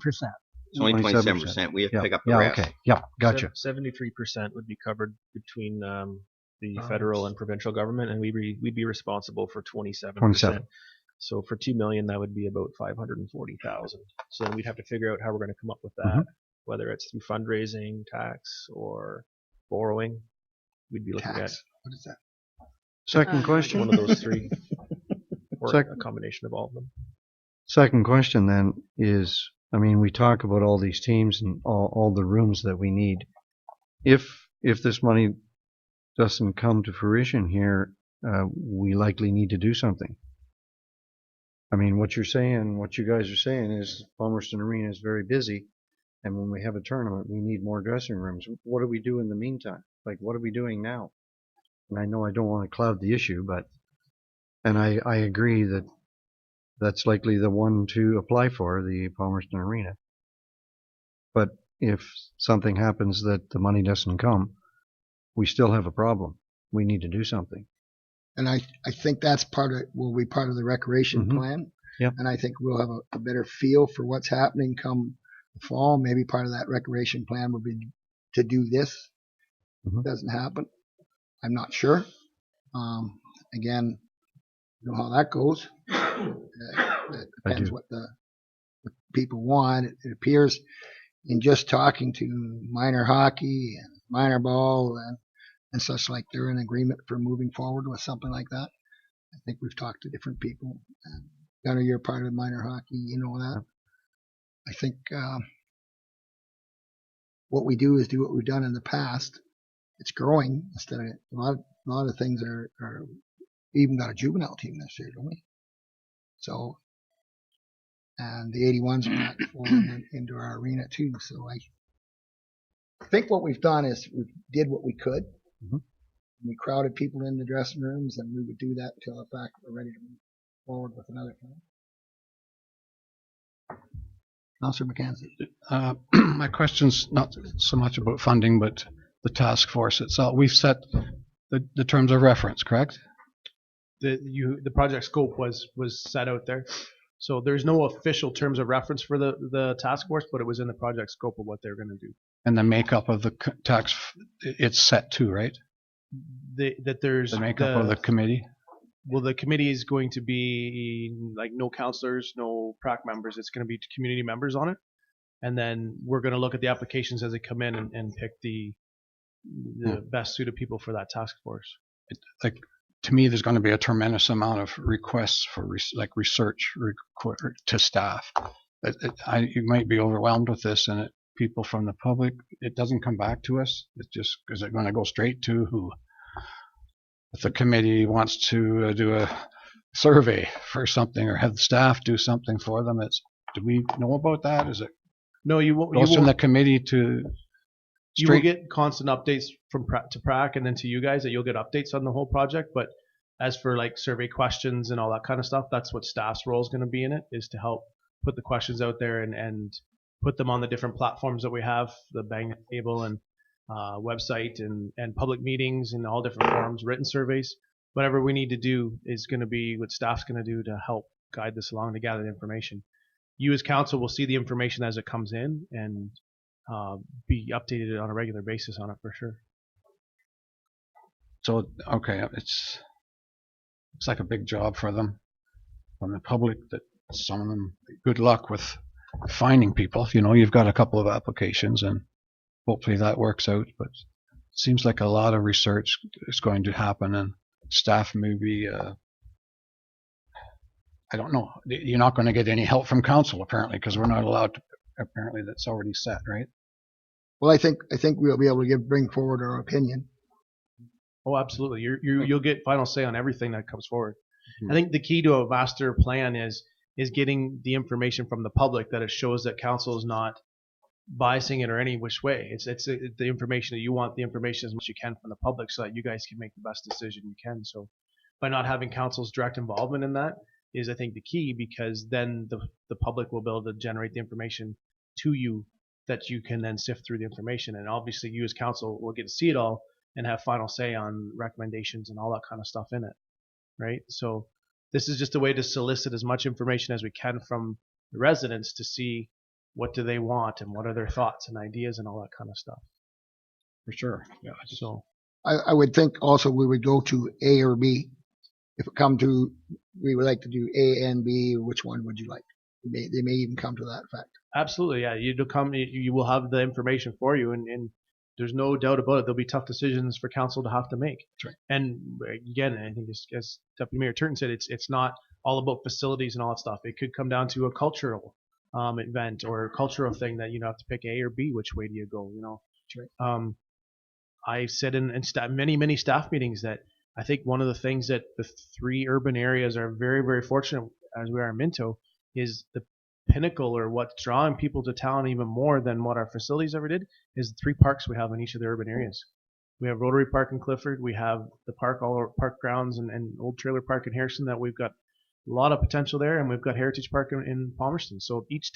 Speaker 1: It's only
Speaker 2: 27%.
Speaker 1: 27%. We have to
Speaker 2: Yeah.
Speaker 1: pick up the
Speaker 2: Yeah.
Speaker 1: rest.
Speaker 2: Okay. Yeah. Gotcha.
Speaker 10: 73% would be covered between the
Speaker 8: Oh,
Speaker 10: federal and provincial government, and we'd be responsible for 27%.
Speaker 2: 27.
Speaker 10: So for 2 million, that would be about 540,000. So then we'd have to figure out how we're going to come up with that,
Speaker 2: Mhm.
Speaker 10: whether it's through fundraising, tax, or borrowing. We'd be looking
Speaker 8: Tax. What is that?
Speaker 2: Second
Speaker 10: at
Speaker 2: question.
Speaker 10: one of those three, or
Speaker 2: Sec-
Speaker 10: a combination of all of them.
Speaker 2: Second question then is, I mean, we talk about all these teams and all the rooms that we need. If this money doesn't come to fruition here, we likely need to do something. I mean, what you guys are saying is Palmerston Arena is very busy, and when we have a tournament, we need more dressing rooms. What do we do in the meantime? Like, what are we doing now? And I know I don't want to cloud the issue, and I agree that that's likely the one to apply for, the Palmerston Arena. But if something happens that the money doesn't come, we still have a problem. We need to do something.
Speaker 8: And I think that's will be part of the recreation
Speaker 2: Mhm.
Speaker 8: plan.
Speaker 2: Yep.
Speaker 8: And I think we'll have a better feel for what's happening come the fall. Maybe part of that recreation plan will be to do this.
Speaker 2: Mhm.
Speaker 8: Doesn't happen. I'm not sure. Again, you know how that goes. It depends what people want. It appears in just talking to minor hockey and minor ball and such, like they're in agreement for moving forward with something like that. I think we've talked to different people. And Gunnar, you're part of minor hockey, you know that. I think what we do is do what we've done in the past. It's growing instead of a lot of things are we even got a juvenile team this year, don't we? So, and the 81s are back falling into our arena too. So I think what we've done is we did what we could.
Speaker 2: Mm-hmm.
Speaker 8: We crowded people in the dressing rooms, and we would do that until the fact we're ready to move forward with another plan. Councillor McKenzie.
Speaker 9: My question's not so much about funding, but the task force itself. We've set the terms of reference, correct?
Speaker 11: The project scope was set out there. So there's no official terms of reference for the task force, but it was in the project scope of what they're going to do.
Speaker 9: And the makeup of the tax, it's set too, right?
Speaker 11: There's
Speaker 9: the makeup of the committee.
Speaker 11: Well, the committee is going to be like no councillors, no PRAC members. It's going to be community members on it, and then we're going to look at the applications as they come in and pick the best suited people for that task force.
Speaker 9: To me, there's going to be a tremendous amount of requests for research to staff. You might be overwhelmed with this, and people from the public, it doesn't come back to us. It's just, is it going to go straight to who? If the committee wants to do a survey for something or have the staff do something for them, do we know about that? Is it?
Speaker 11: No, you won't.
Speaker 9: Goes from the committee to.
Speaker 11: You will get constant updates from PRAC and then to you guys that you'll get updates on the whole project. But as for like survey questions and all that kind of stuff, that's what staff's role is going to be in it, is to help put the questions out there and put them on the different platforms that we have, the Bang Table and website and public meetings and all different forums, written surveys. Whatever we need to do is going to be what staff's going to do to help guide this along to gather the information. You as council will see the information as it comes in and be updated on a regular basis on it for sure.
Speaker 9: So, okay, it's like a big job for them, from the public, that some of them, good luck with finding people. You know, you've got a couple of applications and hopefully that works out, but it seems like a lot of research is going to happen, and staff maybe, I don't know, you're not going to get any help from council apparently, because we're not allowed to, apparently that's already set, right?
Speaker 8: Well, I think we'll be able to bring forward our opinion.
Speaker 11: Oh, absolutely. You'll get final say on everything that comes forward. I think the key to a master plan is getting the information from the public, that it shows that council is not biasing it or any which way. It's the information that you want, the information as much as you can from the public, so that you guys can make the best decision you can. So by not having council's direct involvement in that is, I think, the key, because then the public will be able to generate the information to you that you can then sift through the information. And obviously you as council will get to see it all and have final say on recommendations and all that kind of stuff in it, right? So this is just a way to solicit as much information as we can from the residents to see what do they want and what are their thoughts and ideas and all that kind of stuff.
Speaker 9: For sure. Yeah.
Speaker 11: So
Speaker 8: I would think also we would go to A or B. If it come to, we would like to do A and B, which one would you like? They may even come to that fact.
Speaker 11: absolutely, yeah. You will have the information for you, and there's no doubt about it. There'll be tough decisions for council to have to make.
Speaker 8: That's right.
Speaker 11: And again, I think as Deputy Mayor Turton said, it's not all about facilities and all that stuff. It could come down to a cultural event or a cultural thing that you have to pick A or B. Which way do you go?
Speaker 8: That's right.
Speaker 11: I've said in many staff meetings that I think one of the things that the three urban areas are very, very fortunate, as we are in Minto, is the pinnacle, or what's drawing people to town even more than what our facilities ever did, is the three parks we have in each of the urban areas. We have Rotary Park in Clifford, we have the park, all our park grounds, and Old Trailer Park in Harrison, that we've got a lot of potential there, and we've got Heritage Park in Palmerston. So each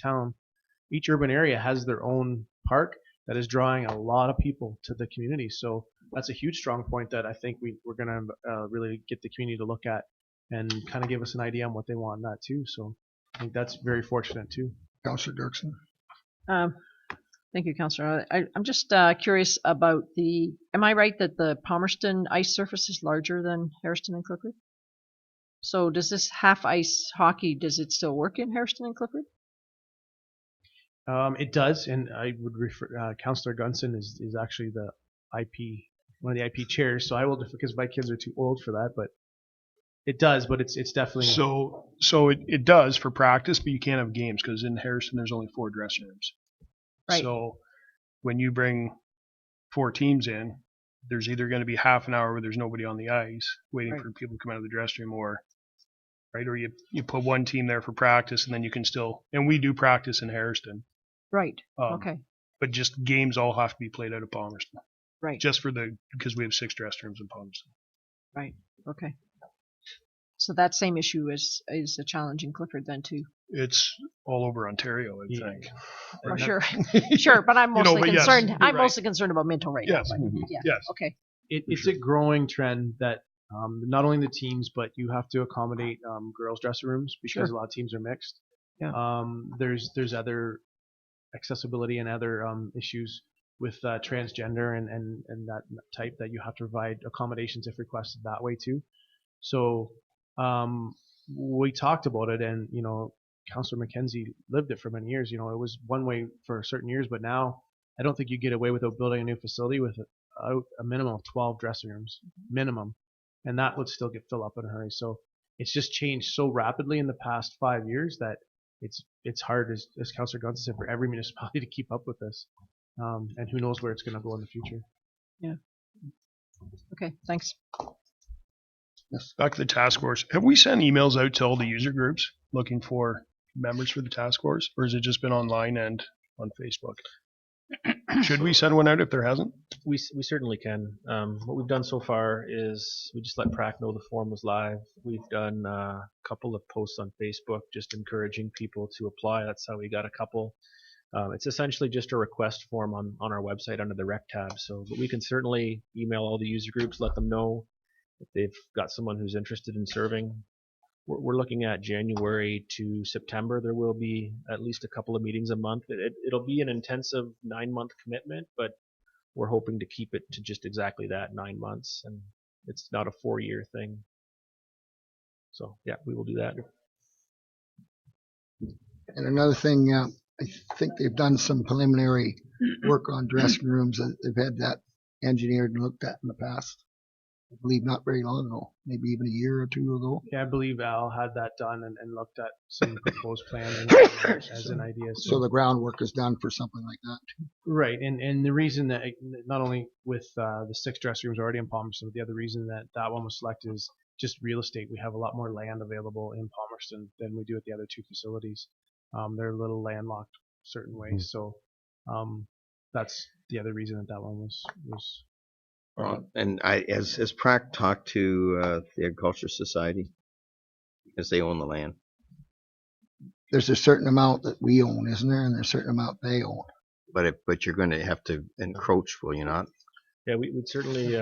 Speaker 11: urban area has their own park that is drawing a lot of people to the community. So that's a huge strong point that I think we're going to really get the community to look at and kind of give us an idea on what they want in that too. So I think that's very fortunate too.
Speaker 8: Councillor Dirksen.
Speaker 12: Thank you, Councillor. I'm just curious about am I right that the Palmerston ice surface is larger than Hairston and Clifford? So does this half ice hockey, does it still work in Hairston and Clifford?
Speaker 11: It does, and I would refer. Councillor Gunson is actually one of the IP chairs. So I will, because my kids are too old for that, but it does. But it's definitely
Speaker 13: so it does for practice, but you can't have games because in Harrison there's only 4 dressing rooms.
Speaker 12: Right.
Speaker 13: So when you bring 4 teams in, there's either going to be half an hour where there's nobody on the ice waiting for people to come out of the dressing room, or you put one team there for practice, and then you can still, and we do practice in Harrison.
Speaker 12: Right. Okay.
Speaker 13: But just games all have to be played out of Palmerston.
Speaker 12: Right.
Speaker 13: Just because we have 6 dressing rooms in Palmerston.
Speaker 12: Right. Okay. So that same issue is a challenge in Clifford then too.
Speaker 13: It's all over Ontario, I think.
Speaker 12: Oh, sure, sure. But I'm mostly concerned.
Speaker 13: Yes,
Speaker 12: I'm mostly concerned about Minto right
Speaker 13: yes.
Speaker 12: now. But yeah.
Speaker 13: Yes.
Speaker 12: Okay.
Speaker 11: It's a growing trend that not only the teams, but you have to accommodate girls' dressing rooms because a lot of teams are mixed.
Speaker 12: Yeah.
Speaker 11: There's other accessibility and other issues with transgender and that type that you have to provide accommodations if requested that way too. So we talked about it, and Councillor McKenzie lived it for many years. It was one way for certain years, but now I don't think you get away without building a new facility with a minimum of 12 dressing rooms, minimum, and that would still get filled up in a hurry. So it's just changed so rapidly in the past 5 years that it's hard, as Councillor Gunson said, for every municipality to keep up with this, and who knows where it's going to go in the future.
Speaker 12: Yeah. Okay. Thanks.
Speaker 13: Yes. Back to the task force. Have we sent emails out to all the user groups looking for members for the task force, or has it just been online and on Facebook? Should we send one out if there hasn't?
Speaker 10: We certainly can. What we've done so far is we just let PRAC know the form was live. We've done a couple of posts on Facebook just encouraging people to apply. That's how we got a couple. It's essentially just a request form on our website under the rec tab. But we can certainly email all the user groups, let them know if they've got someone who's interested in serving. We're looking at January to September. There will be at least a couple of meetings a month. It'll be an intensive 9-month commitment, but we're hoping to keep it to just exactly that, 9 months, and it's not a 4-year thing. So yeah, we will do that.
Speaker 8: And another thing, I think they've done some preliminary work on dressing rooms. They've had that engineered and looked at in the past. I believe not very long ago, maybe even a year or two ago.
Speaker 11: Yeah, I believe Al had that done and looked at some proposed plans as an idea.
Speaker 8: So the groundwork is done for something like that.
Speaker 11: Right, and the reason that not only with the 6 dressing rooms already in Palmerston, but the other reason that one was selected is just real estate. We have a lot more land available in Palmerston than we do at the other 2 facilities. They're a little landlocked certain ways, so that's the other reason that one was.
Speaker 1: And has PRAC talked to the Agriculture Society, because they own the land?
Speaker 8: There's a certain amount that we own, isn't there? And there's a certain amount they own.
Speaker 1: But you're going to have to encroach, will you not?
Speaker 10: Yeah, we'd certainly.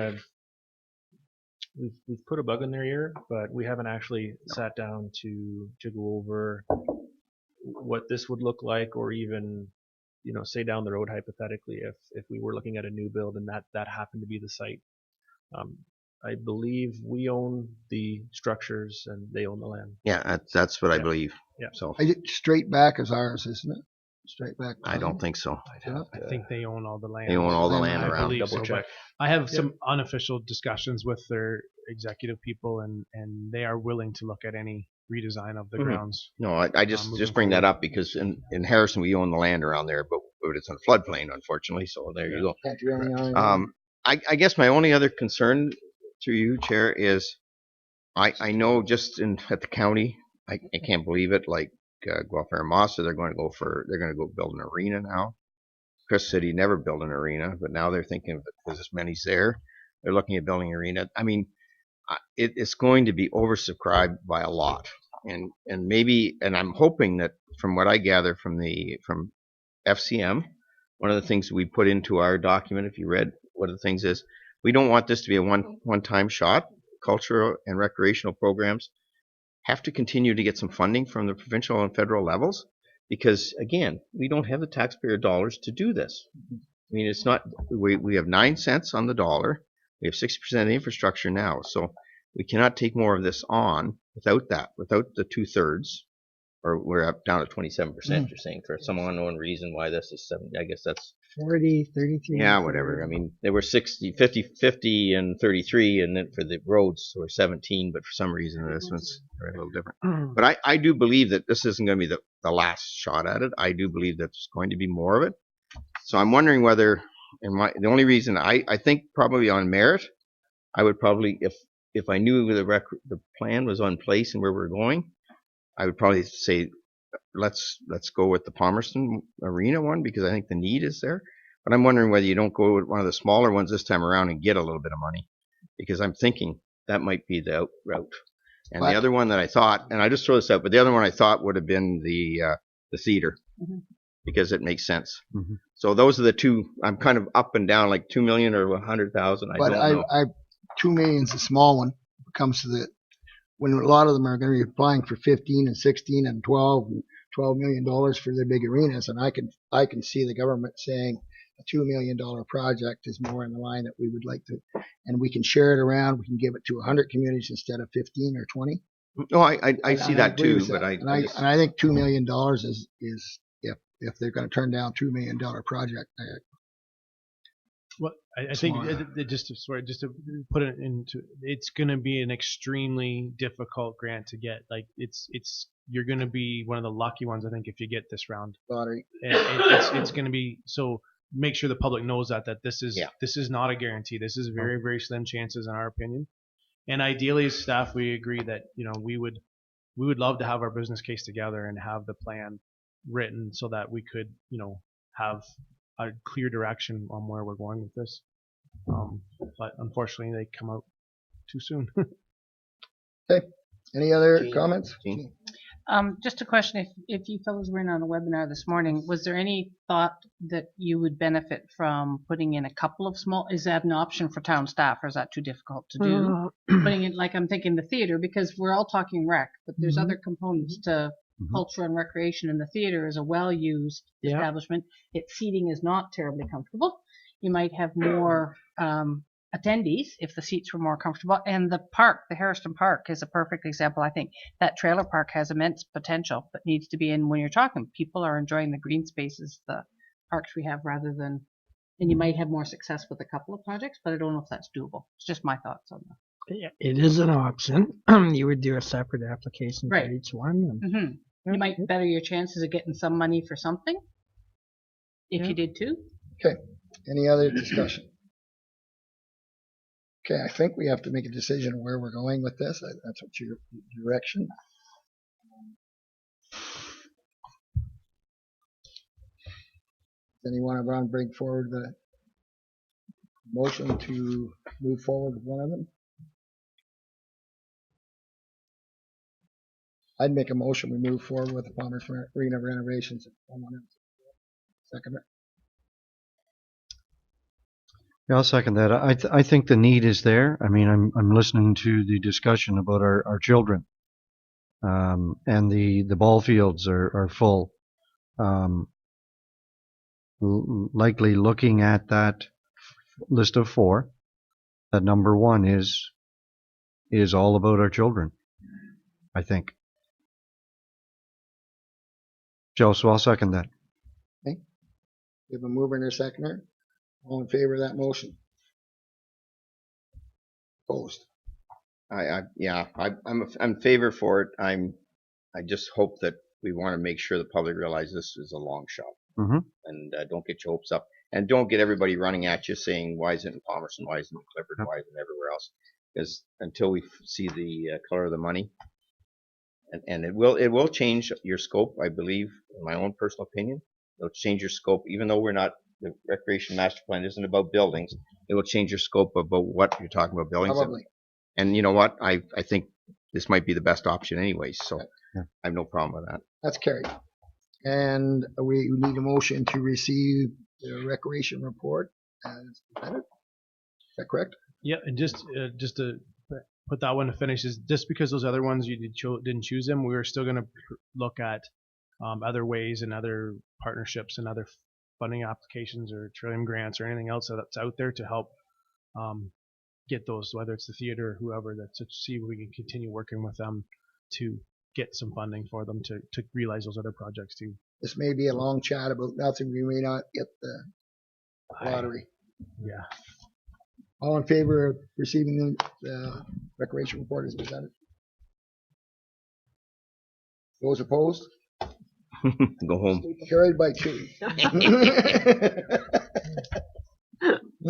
Speaker 10: We've put a bug in their ear, but we haven't actually sat down to go over what this would look like, or even, say down the road hypothetically, if we were looking at a new build and that happened to be the site. I believe we own the structures and they own the land.
Speaker 1: Yeah, that's what I
Speaker 10: Yeah.
Speaker 1: believe.
Speaker 10: Yeah.
Speaker 1: So
Speaker 8: Straight back is ours, isn't it? Straight back.
Speaker 1: I don't think so.
Speaker 11: I think they own all the land.
Speaker 1: They own all the
Speaker 8: Land
Speaker 1: land
Speaker 11: I
Speaker 1: around.
Speaker 11: believe
Speaker 10: Double
Speaker 11: so,
Speaker 10: check.
Speaker 11: but I have some unofficial discussions with their executive people, and they are willing to look at any redesign of the
Speaker 1: Mhm.
Speaker 11: grounds.
Speaker 1: No, I just
Speaker 11: moving
Speaker 1: bring that
Speaker 11: forward.
Speaker 1: up because in Harrison we own the land around there, but it's in a floodplain, unfortunately. So there you go.
Speaker 8: Can't do anything on it.
Speaker 1: I guess my only other concern through you, Chair, is I know just at the county, I can't believe it. Like Guelph and Mossa, they're going to go build an arena now. Chris said he never built an arena, but now they're thinking of because this many's there, they're looking at building an arena. I mean, it's going to be oversubscribed by a lot, and maybe, and I'm hoping that from what I gather from FCM, one of the things we put into our document, if you read, one of the things is we don't want this to be a one-time shot. Cultural and recreational programs have to continue to get some funding from the provincial and federal levels because, again, we don't have the taxpayer dollars to do this. I mean, it's not, we have 9 cents on the dollar. We have 60% of the infrastructure now. So we cannot take more of this on without the 2/3, or we're up down to 27%, you're saying, for some unknown reason why this is 7. I guess that's
Speaker 4: 40, 33.
Speaker 1: yeah, whatever. I mean, they were 60, 50, and 33, and then for the roads were 17, but for some reason this one's a little different. But I do believe that this isn't going to be the last shot at it. I do believe that there's going to be more of it. So I'm wondering whether, the only reason I think probably on merit, I would probably, if I knew the plan was on place and where we're going, I would probably say, let's go with the Palmerston Arena one because I think the need is there. But I'm wondering whether you don't go with one of the smaller ones this time around and get a little bit of money, because I'm thinking that might be the route. And the other one that I thought, and I just throw this out, but the other one I thought would have been the theater, because it makes sense. So those are the two. I'm kind of up and down, like 2 million or 100,000.
Speaker 8: But
Speaker 1: I don't know.
Speaker 8: 2 million's a small one. When it comes to when a lot of them are going to be applying for 15 and 16 and 12 million dollars for their big arenas, and I can see the government saying a $2 million project is more in the line that we would like to, and we can share it around. We can give it to 100 communities instead of 15 or 20.
Speaker 1: No, I see that too, but
Speaker 8: I think $2 million is if they're going to turn down $2 million project.
Speaker 11: Well, I think just to put it into, it's going to be an extremely difficult grant to get. Like you're going to be one of the lucky ones, I think, if you get this round.
Speaker 8: Lottery.
Speaker 11: It's going to be, so make sure the public knows that this is not a guarantee. This is very, very slim chances in our opinion. And ideally, as staff, we agree that we would love to have our business case together and have the plan written so that we could have a clear direction on where we're going with this. But unfortunately, they come out too soon.
Speaker 8: Okay. Any other comments?
Speaker 14: Just a question, if you fellows were in on a webinar this morning, was there any thought that you would benefit from putting in a couple of small, is that an option for town staff, or is that too difficult to do? Putting in, like I'm thinking the theater, because we're all talking rec, but there's other components to culture and recreation, and the theater is a well-used establishment. Its seating is not terribly comfortable. You might have more attendees if the seats were more comfortable. And the park, the Harrison Park, is a perfect example. I think that trailer park has immense potential, but needs to be in when you're talking. People are enjoying the green spaces, the parks we have, rather than, and you might have more success with a couple of projects, but I don't know if that's doable. It's just my thoughts on that.
Speaker 4: It is an option. You would do a separate application for each one. And,
Speaker 14: you might better your chances of getting some money for something if you did too.
Speaker 8: Okay. Any other discussion? Okay, I think we have to make a decision where we're going with this. That's what's your direction. Does anyone want to bring forward the motion to move forward with one of them? I'd make a motion we move forward with the Palmerston Arena renovations. Second it.
Speaker 2: Yeah, I'll second that. I think the need is there. I mean, I'm listening to the discussion about our children and the ball fields are full. Likely looking at that list of 4, that number 1 is all about our children, I think. Joe, so I'll second that.
Speaker 8: Okay. We have a mover and a seconder. All in favor of that motion? Opposed?
Speaker 1: I'm in favor for it. I just hope that we want to make sure the public realize this is a long shot.
Speaker 2: Mm-hmm.
Speaker 1: And don't get your hopes up. And don't get everybody running at you saying, why isn't it in Palmerston? Why isn't it in Clifford? Why isn't it everywhere else? Because until we see the color of the money, and it will change your scope, I believe, in my own personal opinion. It'll change your scope, even though the recreation master plan isn't about buildings. It will change your scope about what you're talking about buildings.
Speaker 8: Probably.
Speaker 1: And you know what? I think this might be the best option anyways. So I have no problem with that.
Speaker 8: That's carried. And we need a motion to receive the recreation report as presented. Is that correct?
Speaker 11: Yeah, and just to put that one to finish is just because those other ones you didn't choose them, we were still going to look at other ways and other partnerships and other funding applications or trillium grants or anything else that's out there to help get those, whether it's the theater or whoever, to see if we can continue working with them to get some funding for them to realize those other projects too.
Speaker 8: This may be a long chat about nothing. We may not get the lottery.
Speaker 11: Yeah.
Speaker 8: All in favor of receiving the recreation report as presented? Those opposed?
Speaker 1: Go home.
Speaker 8: Carried by 2.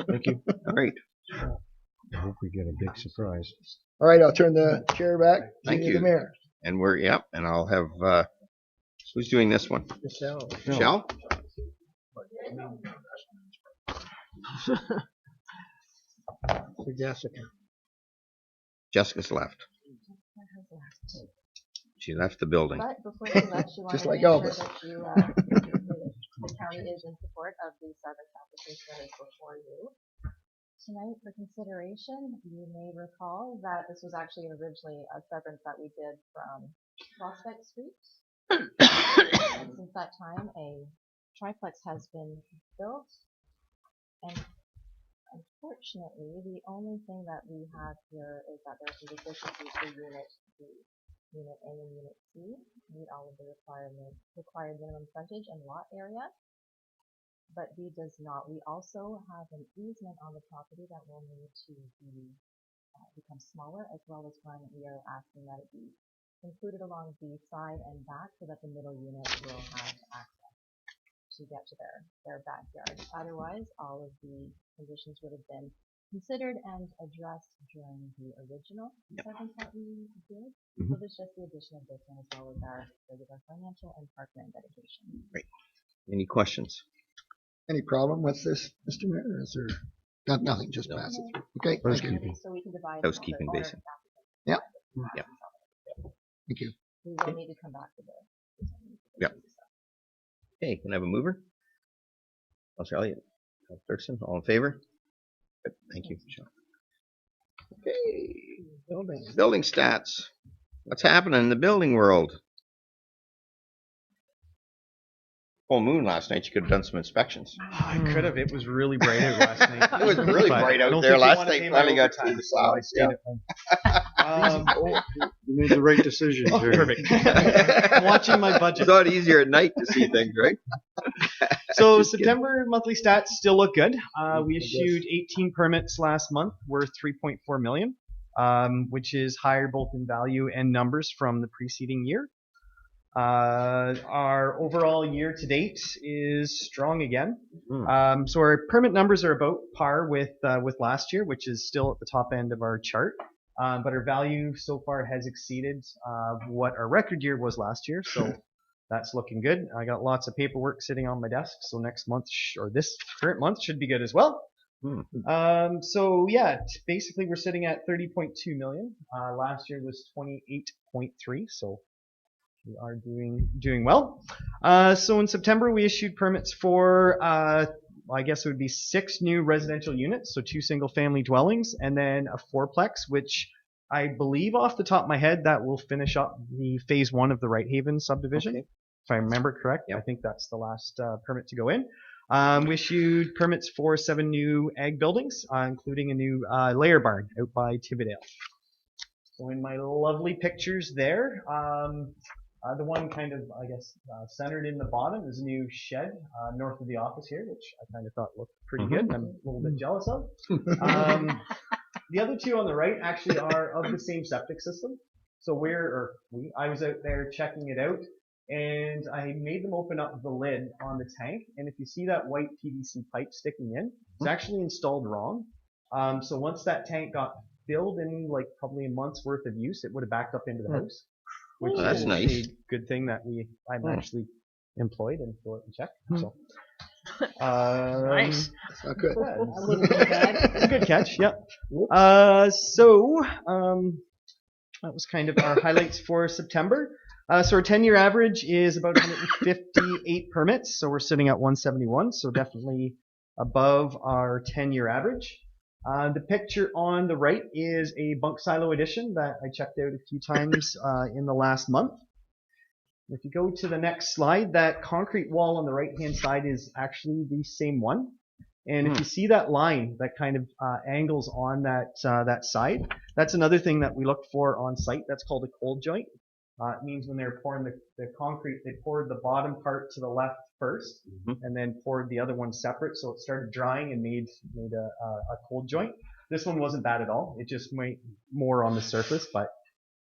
Speaker 2: Thank you.
Speaker 1: All right.
Speaker 2: I hope we get a big surprise.
Speaker 8: All right, I'll turn the chair back
Speaker 1: Thank
Speaker 8: to
Speaker 1: you.
Speaker 8: the mayor.
Speaker 1: And and I'll have, who's doing this one? Michelle?
Speaker 4: For Jessica.
Speaker 1: Jessica's left. She left the building.
Speaker 7: But before she left, she wanted
Speaker 8: Just
Speaker 7: to
Speaker 8: like
Speaker 7: make
Speaker 8: Elvis.
Speaker 7: sure that the county is in support of the severance application that is before you. Tonight for consideration, you may recall that this was actually originally a severance that we did from Prospect Street. And since that time, a triplex has been built, and unfortunately, the only thing that we have here is that there's some deficiencies for Unit B. Unit A and Unit C meet all of the required minimum frontage and lot area, but B does not. We also have an easement on the property that will need to become smaller, as well as one we are asking that it be included along the side and back so that the middle unit will have access to get to their backyard. Otherwise, all of the conditions would have been considered and addressed during the original severance that we did. So there's just the addition of this one as well as our regular financial and parkland dedication.
Speaker 1: Great. Any questions?
Speaker 8: Any problem with this, Mr. Mayor? Is there nothing? Just pass it through. Okay. Thank you.
Speaker 7: So we can divide
Speaker 1: Housekeeping basin.
Speaker 8: Yeah.
Speaker 1: Yep.
Speaker 8: Thank you.
Speaker 7: We will need to come back to this.
Speaker 1: Yep. Okay, can I have a mover? Councilor Elliott, Thurston, all in favor? Good. Thank you, Michelle. Okay, building stats. What's happening in the building world? Full moon last night. You could have done some inspections.
Speaker 6: I could have. It was really bright out last night.
Speaker 1: It was really
Speaker 6: But
Speaker 1: bright
Speaker 6: I
Speaker 1: out
Speaker 6: don't
Speaker 1: there
Speaker 6: think they
Speaker 1: last
Speaker 6: wanna
Speaker 1: night.
Speaker 6: pay my
Speaker 1: Finally got to
Speaker 6: overtime,
Speaker 1: the
Speaker 6: so I
Speaker 1: clouds.
Speaker 6: stayed at home.
Speaker 2: You made the right decision.
Speaker 6: Oh,
Speaker 2: Jerry.
Speaker 6: perfect. Watching my budget.
Speaker 1: It's a lot easier at night to see things, right?
Speaker 6: So
Speaker 1: Just
Speaker 6: September monthly stats still look good. We issued 18 permits last month worth 3.4 million, which is higher both in value and numbers from the preceding year. Our overall year to date is strong again. So our permit numbers are about par with last year, which is still at the top end of our chart. But our value so far has exceeded what our record year was last year. So that's looking good. I got lots of paperwork sitting on my desk. So next month or this current month should be good as well. So yeah, basically we're sitting at 30.2 million. Last year was 28.3. So we are doing well. So in September we issued permits for I guess it would be 6 new residential units, so 2 single-family dwellings, and then a fourplex, which I believe off the top of my head that will finish up the phase 1 of the Whitehaven subdivision.
Speaker 1: Okay.
Speaker 6: If I remember correct,
Speaker 1: Yep.
Speaker 6: I think that's the last permit to go in. We issued permits for 7 new ag buildings, including a new layer barn out by Tibidale. So in my lovely pictures there, the one kind of, I guess, centered in the bottom is a new shed north of the office here, which I kind of thought looked pretty good and I'm a little bit jealous of. The other two on the right actually are of the same septic system. So I was out there checking it out, and I made them open up the lid on the tank, and if you see that white PVC pipe sticking in, it's actually installed wrong. So once that tank got filled in like probably a month's worth of use, it would have backed up into the house. Which
Speaker 1: Oh, that's
Speaker 6: is
Speaker 1: nice.
Speaker 6: a good thing that I'm actually employed and go out and check. So
Speaker 14: Nice.
Speaker 8: That's not good.
Speaker 6: yeah,
Speaker 14: That wouldn't be bad.
Speaker 6: it's a good catch, yep. That was kind of our highlights for September. So our 10-year average is about 158 permits, so we're sitting at 171, so definitely above our 10-year average. The picture on the right is a bunk silo addition that I checked out a few times in the last month. If you go to the next slide, that concrete wall on the right-hand side is actually the same one. And if you see that line that kind of angles on that side, that's another thing that we look for on site. That's called a cold joint. It means when they're pouring the concrete, they poured the bottom part to the left first, and then poured the other one separate. So it started drying and made a cold joint. This one wasn't bad at all. It just made more on the surface, but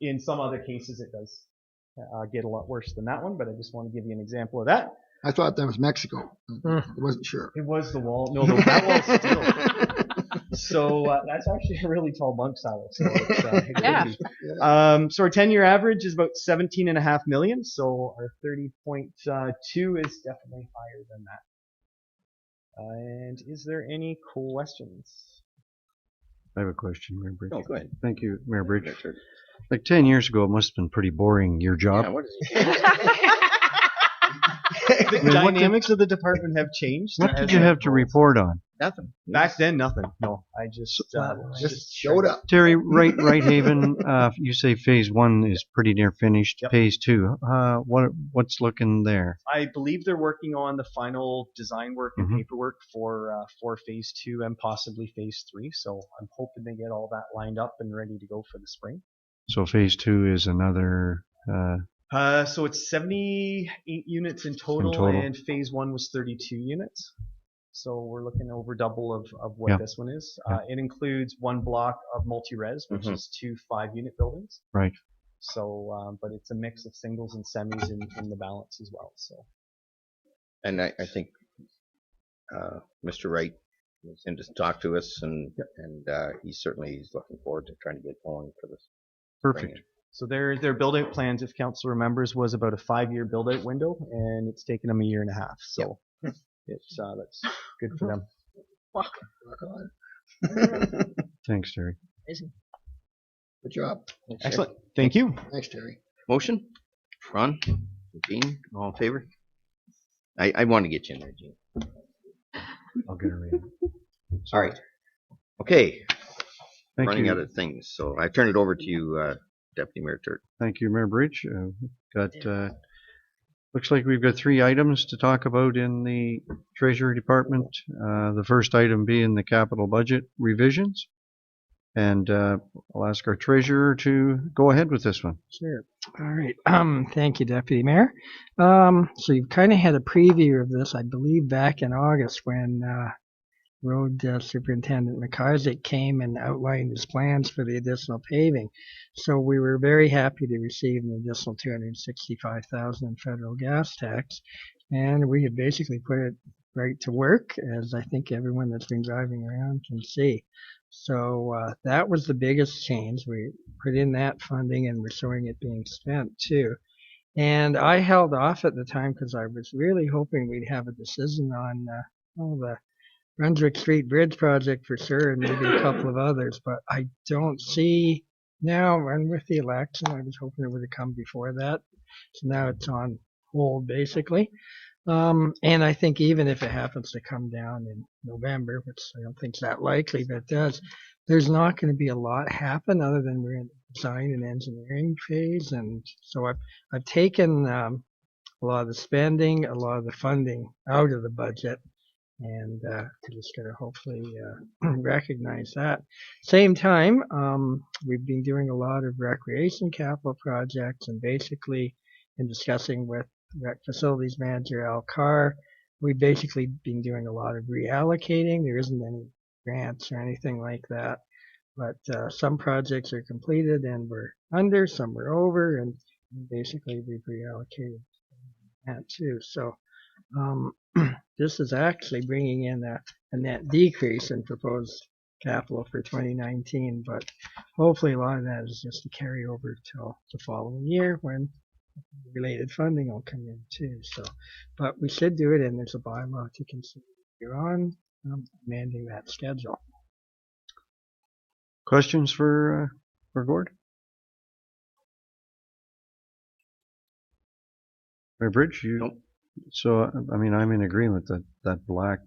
Speaker 6: in some other cases it does get a lot worse than that one. But I just want to give you an example of that.
Speaker 8: I thought that was Mexico. I wasn't sure.
Speaker 6: It was the wall. No, that wall's steel. So that's actually a really tall bunk silo. So
Speaker 12: Yeah.
Speaker 6: So our 10-year average is about 17.5 million. So our 30.2 is definitely higher than that. And is there any questions?
Speaker 2: I have a question, Mayor Bridge.
Speaker 1: Oh, go ahead.
Speaker 2: Thank you, Mayor Bridge. Like 10 years ago, it must have been pretty boring, your job.
Speaker 1: Yeah, what is
Speaker 6: The dynamics of the department have changed.
Speaker 2: What did you have to report on?
Speaker 1: Nothing.
Speaker 6: Back then, nothing. No, I just
Speaker 8: Showed up.
Speaker 2: Terry, Whitehaven, you say phase 1 is pretty near finished.
Speaker 6: Yep.
Speaker 2: Phase 2, what's looking there?
Speaker 6: I believe they're working on the final design work and paperwork for phase 2 and possibly phase 3. So I'm hoping they get all that lined up and ready to go for the spring.
Speaker 2: So phase 2 is another.
Speaker 6: So it's 78 units in total, and phase 1 was 32 units. So we're looking over double of what this one is. It includes one block of multi-res, which is 2 5-unit buildings.
Speaker 2: Right.
Speaker 6: So, but it's a mix of singles and semis in the balance as well. So.
Speaker 1: And I think Mr. Wright was in to talk to us, and he's looking forward to trying to get going for this.
Speaker 2: Perfect.
Speaker 6: So their build-out plans, if council remembers, was about a 5-year build-out window, and it's taken them a year and a half. So it's that's good for them.
Speaker 2: Thanks, Terry.
Speaker 8: Good job.
Speaker 6: Excellent. Thank you.
Speaker 8: Thanks, Terry.
Speaker 1: Motion? Ron? Gene? All in favor? I want to get you in there, Gene.
Speaker 2: I'll get her in.
Speaker 1: All right. Okay.
Speaker 2: Thank
Speaker 1: Running
Speaker 2: you.
Speaker 1: out of things, so I turn it over to you, Deputy Mayor Turk.
Speaker 2: Thank you, Mayor Bridge. Looks like we've got 3 items to talk about in the Treasury Department. The first item being the capital budget revisions. And I'll ask our treasurer to go ahead with this one.
Speaker 4: Sure. All right. Thank you, Deputy Mayor. So you've kind of had a preview of this, I believe, back in August when Road Superintendent McIsaac came and outlined his plans for the additional paving. So we were very happy to receive an additional $265,000 in federal gas tax, and we have basically put it right to work, as I think everyone that's been driving around can see. So that was the biggest change. We put in that funding, and we're showing it being spent too. And I held off at the time because I was really hoping we'd have a decision on the Brunswick Street Bridge project for sure, and maybe a couple of others, but I don't see now. And with the election, I was hoping it would have come before that. So now it's on hold, basically. And I think even if it happens to come down in November, which I don't think is that likely, but it does, there's not going to be a lot happen other than we're in the design and engineering phase. And so I've taken a lot of the spending, a lot of the funding out of the budget, and just going to hopefully recognize that. Same time, we've been doing a lot of recreation capital projects, and basically in discussing with Rec Facilities Manager Al Carr, we've basically been doing a lot of reallocating. There isn't any grants or anything like that, but some projects are completed and we're under, some are over, and basically we've reallocated that too. So this is actually bringing in a net decrease in proposed capital for 2019, but hopefully a lot of that is just to carry over till the following year when related funding will come in too. So, but we should do it, and there's a bylaw to consider later on, amending that schedule.
Speaker 2: Questions for Gord? Bridge, you.
Speaker 1: Nope.
Speaker 2: So I mean, I'm in agreement that that black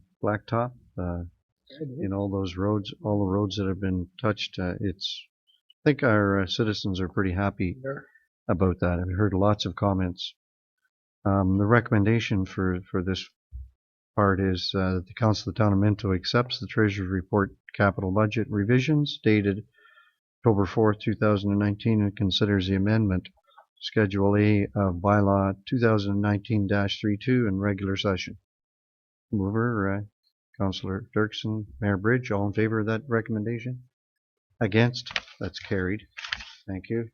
Speaker 2: top in all those roads, all the roads that have been touched. I think our citizens are pretty happy about that. I've heard lots of comments. The recommendation for this part is that the Council of the Town of Minto accepts the Treasurer's Report capital budget revisions dated October 4th, 2019, and considers the amendment Schedule A of Bylaw 2019-32 in regular session. Mover, Councillor Dirksen, Mayor Bridge, all in favor of that recommendation? Against? That's carried. Thank you.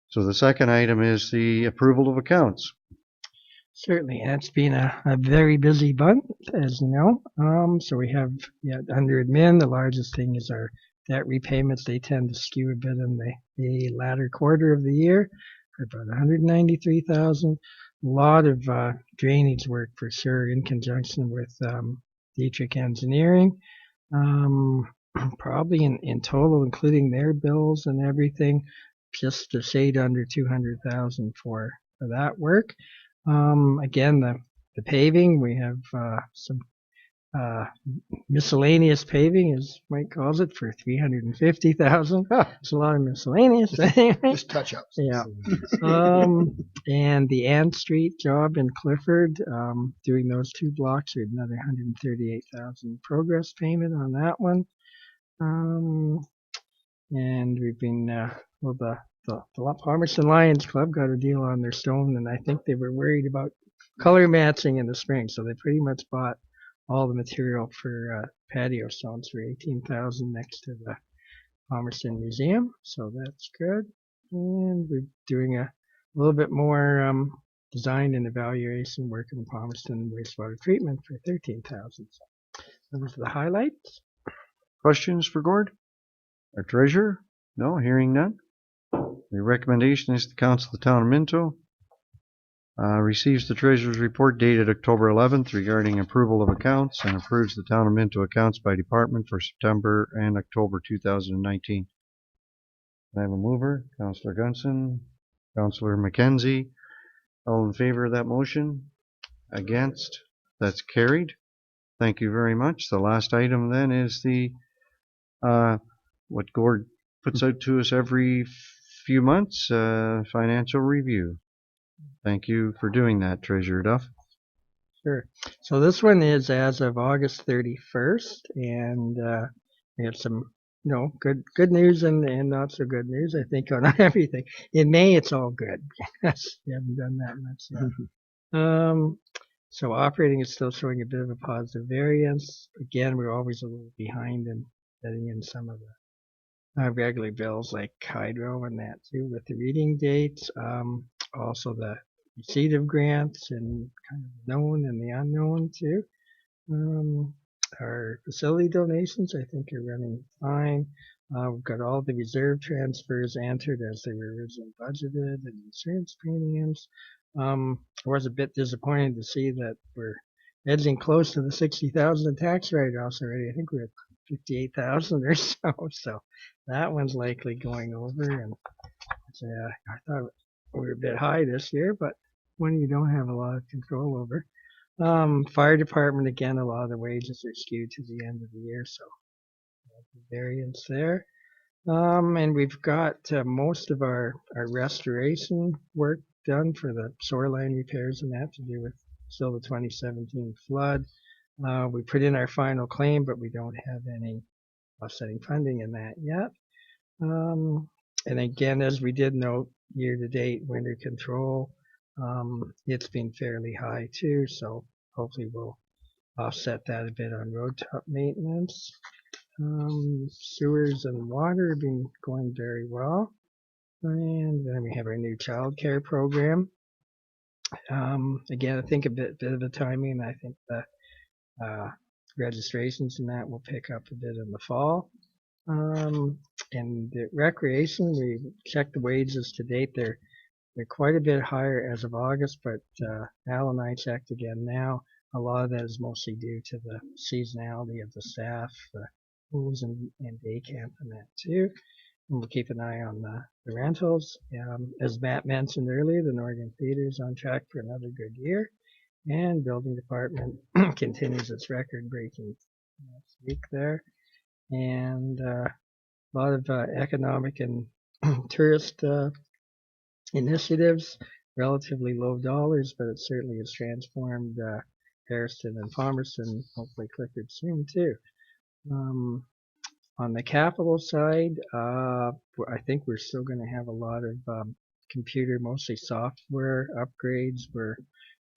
Speaker 2: So the second item is the approval of accounts.
Speaker 4: Certainly, and it's been a very busy month, as you know. So we have under admin, the largest thing is our debt repayments. They tend to skew a bit in the latter quarter of the year, about 193,000. A lot of drainage work for sure, in conjunction with Dietrich Engineering. Probably in total, including their bills and everything, just a shade under 200,000 for that work. Again, the paving, we have some miscellaneous paving, as Mike calls it, for 350,000. It's a lot of miscellaneous.
Speaker 8: Just touch ups.
Speaker 4: Yeah. And the Ann Street job in Clifford, doing those two blocks, we have another 138,000 progress payment on that one. And we've been the Palmerston Lions Club got a deal on their stone, and I think they were worried about color matching in the spring, so they pretty much bought all the material for patio stones for 18,000 next to the Palmerston Museum, so that's good. And we're doing a little bit more design and evaluation work in the Palmerston wastewater treatment for 13,000. So those are the highlights.
Speaker 2: Questions for Gord? Our treasurer? No, hearing none. The recommendation is the Council of the Town of Minto receives the Treasurer's Report dated October 11th regarding approval of accounts and approves the Town of Minto accounts by department for September and October 2019. I have a mover, Councillor Gunson, Councillor McKenzie. All in favor of that motion? Against? That's carried. Thank you very much. The last item then is the what Gord puts out to us every few months, financial review. Thank you for doing that, Treasurer Duff.
Speaker 4: Sure. So this one is as of August 31st, and we have some, good news and not so good news, I think, on everything. In May, it's all good. Yes, we haven't done that much yet. So operating is still showing a bit of a positive variance. Again, we're always a little behind in getting in some of the regular bills like hydro and that too with the reading dates. Also the receipt of grants and kind of known and the unknown too. Our facility donations, I think, are running fine. We've got all the reserve transfers entered as they were originally budgeted, and insurance premiums. I was a bit disappointed to see that we're edging close to the 60,000 in tax write-offs already. I think we're at 58,000 or so. So that one's likely going over. And I thought we were a bit high this year, but one you don't have a lot of control over. Fire department, again, a lot of the wages are skewed to the end of the year, so variance there. And we've got most of our restoration work done for the shoreline repairs and that to do with still the 2017 flood. We put in our final claim, but we don't have any offsetting funding in that yet. And again, as we did note, year to date, winter control, it's been fairly high too, so hopefully we'll offset that a bit on road top maintenance. Sewers and water have been going very well. And then we have our new child care program. Again, I think a bit of the timing. I think the registrations and that will pick up a bit in the fall. And the recreation, we checked the wages to date. They're quite a bit higher as of August, but Al and I checked again now. A lot of that is mostly due to the seasonality of the staff, pools and day camp and that too. And we'll keep an eye on the rentals. As Matt mentioned earlier, the Northern Theater is on track for another good year. And building department continues its record-breaking next week there. And a lot of economic and tourist initiatives, relatively low dollars, but it certainly has transformed Harrison and Palmerston, hopefully Clifford soon too. On the capital side, I think we're still going to have a lot of computer, mostly software upgrades. We're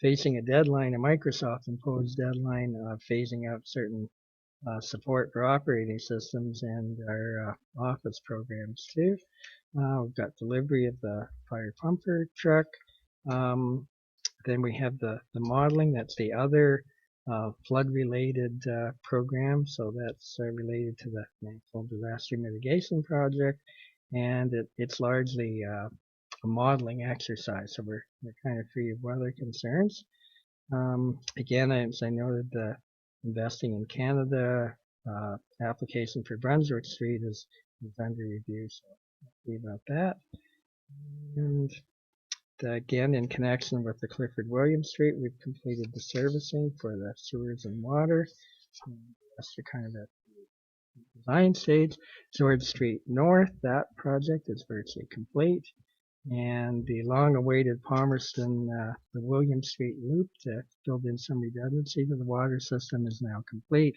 Speaker 4: facing a deadline, a Microsoft imposed deadline of phasing out certain support for operating systems and our office programs too. We've got delivery of the fire pumper truck. Then we have the modeling. That's the other flood-related program. So that's related to the Natural Disaster Mitigation Project, and it's largely a modeling exercise. So we're kind of free of weather concerns. Again, as I noted, the Investing in Canada application for Brunswick Street is under review. So see about that. And again, in connection with the Clifford Williams Street, we've completed the servicing for the sewers and water. That's kind of at the design stage. George Street North, that project is virtually complete. And the long-awaited Palmerston, the Williams Street Loop to build in some redundancy to the water system is now complete.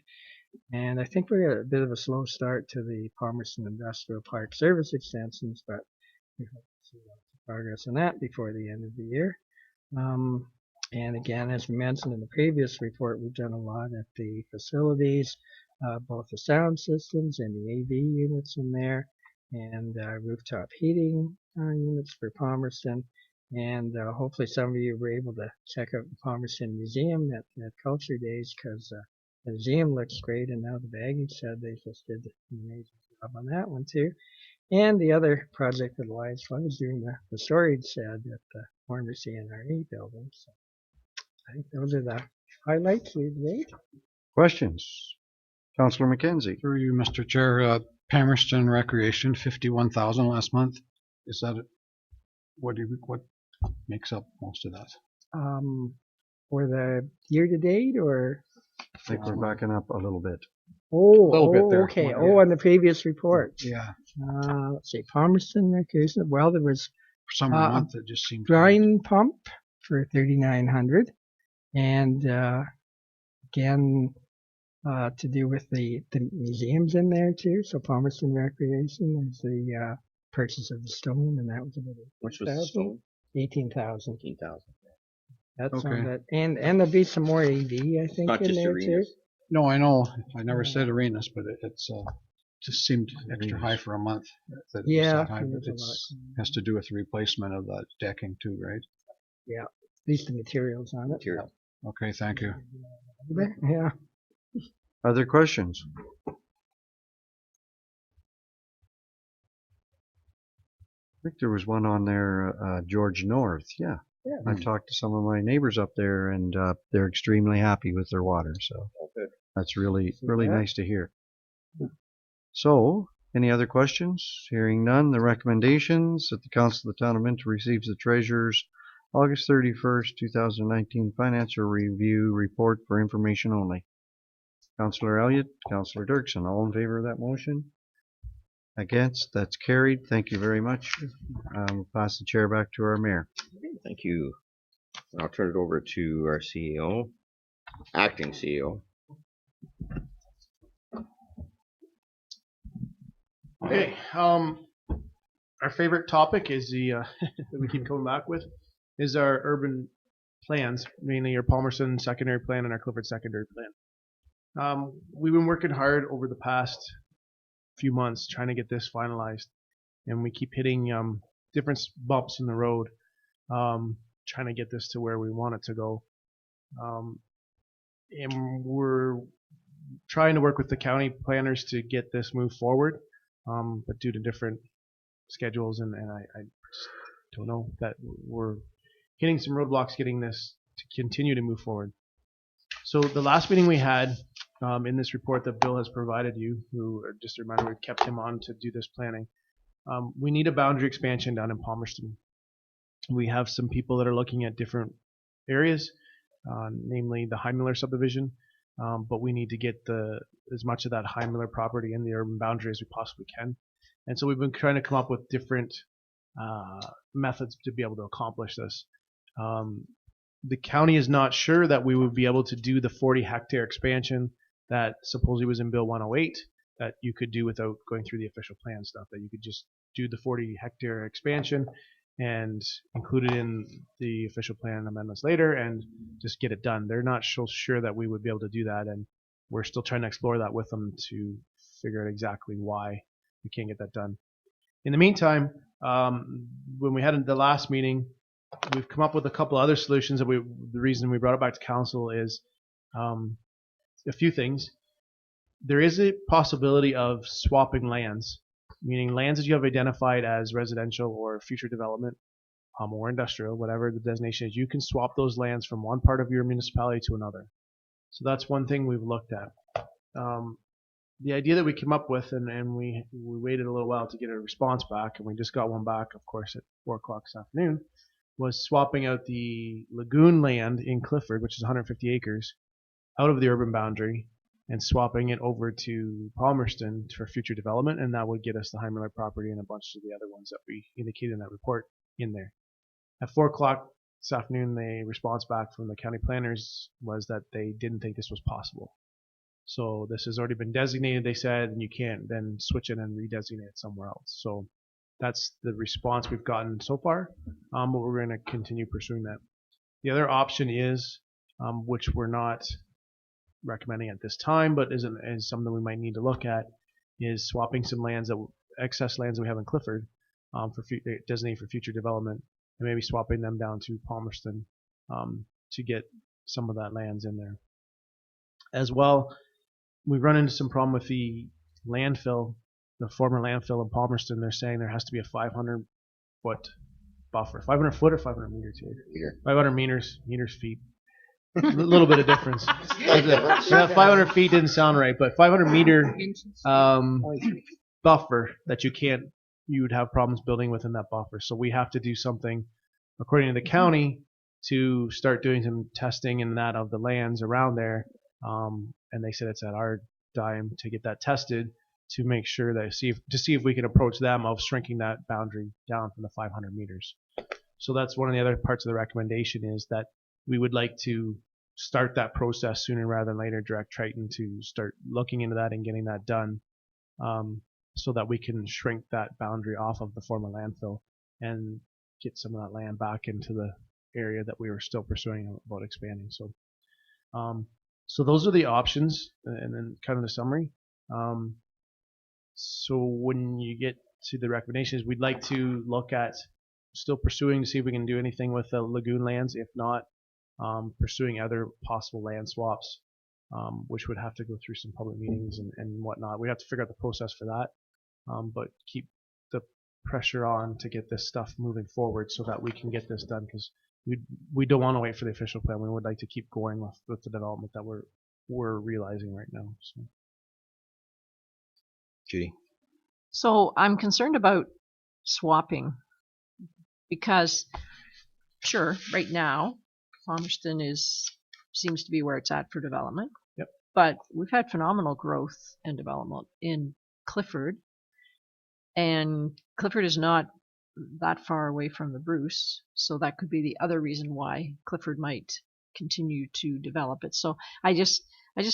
Speaker 4: And I think we're at a bit of a slow start to the Palmerston Industrial Park service extensions, but we hope to see lots of progress on that before the end of the year. And again, as we mentioned in the previous report, we've done a lot at the facilities, both the sound systems and the AV units in there, and rooftop heating units for Palmerston. And hopefully some of you were able to check out the Palmerston Museum at Culture Days, because the museum looks great, and now the baggage shed, they just did an amazing job on that one too. And the other project that Alliance Fund is doing, the storage shed at the former CNRE building. So I think those are the highlights here today.
Speaker 2: Questions? Councillor McKenzie.
Speaker 9: Through you, Mr. Chair, Palmerston Recreation, 51,000 last month. Is that what makes up most of that?
Speaker 4: For the year to date, or?
Speaker 2: I think we're backing up a little bit.
Speaker 4: Okay. Oh, on the previous report.
Speaker 9: Yeah.
Speaker 4: Let's see, Palmerston Recreation. Well, there was
Speaker 9: For summer month, it just seemed
Speaker 4: brine pump for 3,900, and again, to do with the museums in there too. So Palmerston Recreation, there's the purchase of the stone, and that was about
Speaker 1: Which was the stone?
Speaker 4: 18,000.
Speaker 1: 18,000.
Speaker 4: That's
Speaker 9: Okay.
Speaker 4: on that, and there'll be some more AV, I think,
Speaker 1: Not
Speaker 4: in
Speaker 1: just
Speaker 4: there
Speaker 1: arenas.
Speaker 4: too.
Speaker 9: No, I know. I never said arenas, but it's just seemed extra high for a month. That it was
Speaker 4: Yeah,
Speaker 9: that high,
Speaker 4: there
Speaker 9: but
Speaker 4: was a lot
Speaker 9: it's
Speaker 4: going on.
Speaker 9: has to do with the replacement of that decking too, right?
Speaker 4: Yeah, at least the materials on it.
Speaker 1: Material.
Speaker 9: Okay, thank you.
Speaker 4: Yeah.
Speaker 2: Other questions? I think there was one on there, George North. Yeah.
Speaker 4: Yeah.
Speaker 2: I've talked to some of my neighbors up there, and they're extremely happy with their water. So
Speaker 1: Good.
Speaker 2: that's really
Speaker 4: that.
Speaker 2: nice to hear. So, any other questions? Hearing none, the recommendations that the Council of the Town of Minto receives the Treasurer's August 31st, 2019 financial review report for information only. Councillor Elliott, Councillor Dirksen, all in favor of that motion? Against? That's carried. Thank you very much. We'll pass the chair back to our mayor.
Speaker 1: Thank you. I'll turn it over to our CEO, acting CEO.
Speaker 11: Okay. Our favorite topic is the that we keep coming back with is our urban plans, mainly our Palmerston secondary plan and our Clifford secondary plan. We've been working hard over the past few months trying to get this finalized, and we keep hitting different bumps in the road, trying to get this to where we want it to go. And we're trying to work with the county planners to get this moved forward, but due to different schedules and I just don't know that we're hitting some roadblocks getting this to continue to move forward. So the last meeting we had in this report that Bill has provided you, just a reminder, we kept him on to do this planning. We need a boundary expansion down in Palmerston. We have some people that are looking at different areas, namely the Heimler subdivision, but we need to get as much of that Heimler property in the urban boundary as we possibly can. And so we've been trying to come up with different methods to be able to accomplish this. The county is not sure that we would be able to do the 40-hectare expansion that supposedly was in Bill 108 that you could do without going through the official plan stuff, that you could just do the 40-hectare expansion and include it in the official plan amendments later and just get it done. They're not so sure that we would be able to do that, and we're still trying to explore that with them to figure out exactly why we can't get that done. In the meantime, when we had the last meeting, we've come up with a couple other solutions. The reason we brought it back to council is a few things. There is a possibility of swapping lands, meaning lands that you have identified as residential or future development or industrial, whatever the designation is. You can swap those lands from one part of your municipality to another. So that's one thing we've looked at. The idea that we came up with, and we waited a little while to get a response back, and we just got one back, of course, at 4 o'clock this afternoon, was swapping out the lagoon land in Clifford, which is 150 acres, out of the urban boundary and swapping it over to Palmerston for future development, and that would get us the Heimler property and a bunch of the other ones that we indicated in that report in there. At 4 o'clock this afternoon, the response back from the county planners was that they didn't think this was possible. So this has already been designated, they said, and you can't then switch it and redesignate it somewhere else. So that's the response we've gotten so far, but we're going to continue pursuing that. The other option is, which we're not recommending at this time, but is something we might need to look at, is swapping some lands, excess lands that we have in Clifford, designated for future development, and maybe swapping them down to Palmerston to get some of that lands in there. As well, we've run into some problem with the landfill, the former landfill in Palmerston. They're saying there has to be a 500-foot buffer. 500 foot or 500 meters here? 500 meters, feet. A little bit of difference. 500 feet didn't sound right, but 500 meter buffer that you would have problems building within that buffer. So we have to do something, according to the county, to start doing some testing in that of the lands around there. And they said it's at our dime to get that tested to make sure that see if we can approach them of shrinking that boundary down from the 500 meters. So that's one of the other parts of the recommendation, is that we would like to start that process sooner rather than later, direct Triton to start looking into that and getting that done, so that we can shrink that boundary off of the former landfill and get some of that land back into the area that we were still pursuing about expanding. So those are the options, and then kind of the summary. So when you get to the recommendations, we'd like to look at still pursuing to see if we can do anything with the lagoon lands. If not, pursuing other possible land swaps, which would have to go through some public meetings and whatnot. We have to figure out the process for that, but keep the pressure on to get this stuff moving forward so that we can get this done, because we don't want to wait for the official plan. We would like to keep going with the development that we're realizing right now. So.
Speaker 1: Judy.
Speaker 12: So I'm concerned about swapping, because sure, right now, Palmerston seems to be where it's at for development.
Speaker 11: Yep.
Speaker 12: But we've had phenomenal growth and development in Clifford, and Clifford is not that far away from the Bruce, so that could be the other reason why Clifford might continue to develop it. So I just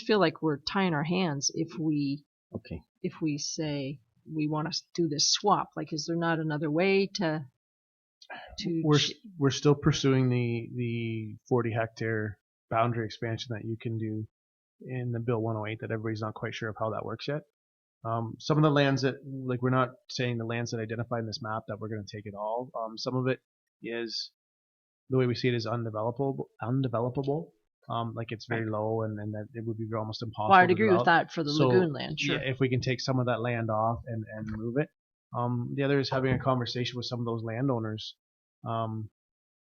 Speaker 12: feel like we're tying our hands if we say we want to do this swap. Like, is there not another way to?
Speaker 11: We're still pursuing the 40 hectare boundary expansion that you can do in the Bill 108 that everybody's not quite sure of how that works yet. Some of the lands that, like, we're not saying the lands that identified in this map that we're going to take it all. Some of it is, the way we see it, is undevelopable. Like, it's very low, and that it would be almost impossible.
Speaker 12: Well, I'd
Speaker 11: to
Speaker 12: agree
Speaker 11: develop.
Speaker 12: with that for the
Speaker 11: So,
Speaker 12: lagoon land, sure.
Speaker 11: Yeah, if we can take some of that land off and move it. The other is having a conversation with some of those landowners.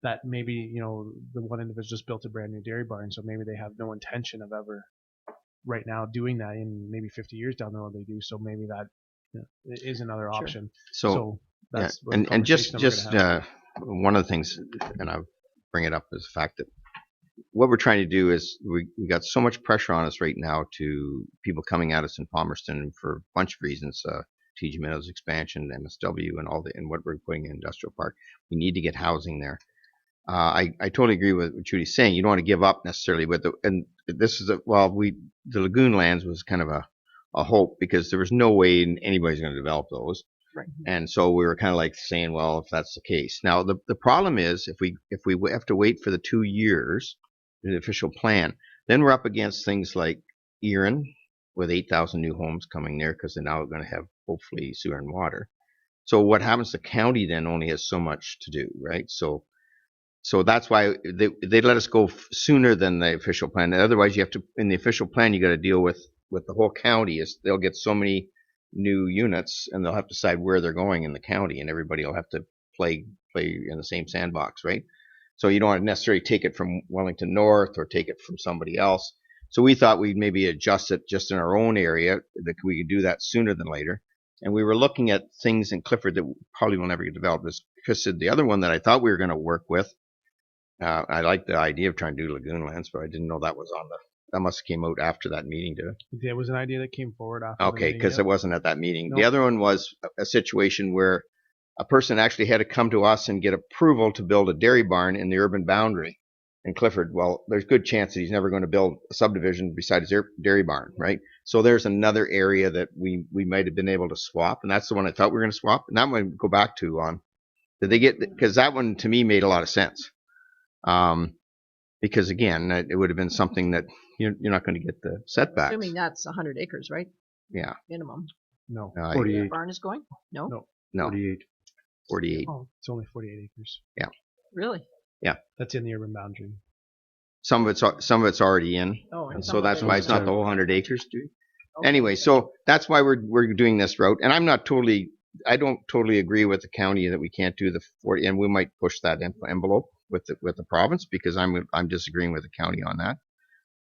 Speaker 11: That maybe, you know, the one individual just built a brand new dairy barn, so maybe they have no intention of ever right now doing that. In maybe 50 years down the road they do, so maybe that is another option.
Speaker 1: So
Speaker 11: that's
Speaker 1: and just one of the things, and I'll bring it up, is the fact that what we're trying to do is we got so much pressure on us right now to people coming at us in Palmerston for a bunch of reasons. TG Meadows expansion, MSW, and what we're putting in industrial park. We need to get housing there. I totally agree with what Judy's saying. You don't want to give up necessarily, and this is the lagoon lands was kind of a hope, because there was no way anybody's going to develop those.
Speaker 12: Right.
Speaker 1: And so we were kind of like saying, well, if that's the case. Now the problem is if we have to wait for the 2 years, the official plan, then we're up against things like Erin with 8,000 new homes coming there, because they're now going to have hopefully sewer and water. So what happens? The county then only has so much to do, right? So that's why they let us go sooner than the official plan. Otherwise, you have to, in the official plan, you got to deal with the whole county. Is they'll get so many new units, and they'll have to decide where they're going in the county, and everybody will have to play in the same sandbox, right? So you don't want to necessarily take it from Wellington North or take it from somebody else. So we thought we'd maybe adjust it just in our own area, that we could do that sooner than later. And we were looking at things in Clifford that probably will never get developed. As Chris said, the other one that I thought we were going to work with, I like the idea of trying to do lagoon lands, but I didn't know that was that must have came out after that meeting, did it?
Speaker 11: There was an idea that came forward after.
Speaker 1: Okay, because it wasn't at that meeting.
Speaker 11: Nope.
Speaker 1: The other one was a situation where a person actually had to come to us and get approval to build a dairy barn in the urban boundary in Clifford. Well, there's good chance that he's never going to build a subdivision beside his dairy barn, right? So there's another area that we might have been able to swap, and that's the one I thought we were going to swap. And that one go back to on. Did they get? Because that one to me made a lot of sense. Because again, it would have been something that you're not going to get the setbacks.
Speaker 12: Assuming that's 100 acres, right?
Speaker 1: Yeah.
Speaker 12: Minimum.
Speaker 11: No.
Speaker 9: 48.
Speaker 12: The barn is going? No.
Speaker 9: 48.
Speaker 1: 48.
Speaker 11: Oh, it's only 48 acres.
Speaker 1: Yeah.
Speaker 12: Really?
Speaker 1: Yeah.
Speaker 11: That's in the urban boundary.
Speaker 1: Some of it's already in, and so that's why it's not the whole 100 acres, dude. Okay. Anyway, so that's why we're doing this route, and I don't totally agree with the county that we can't do the 40, and we might push that envelope with the province, because I'm disagreeing with the county on that,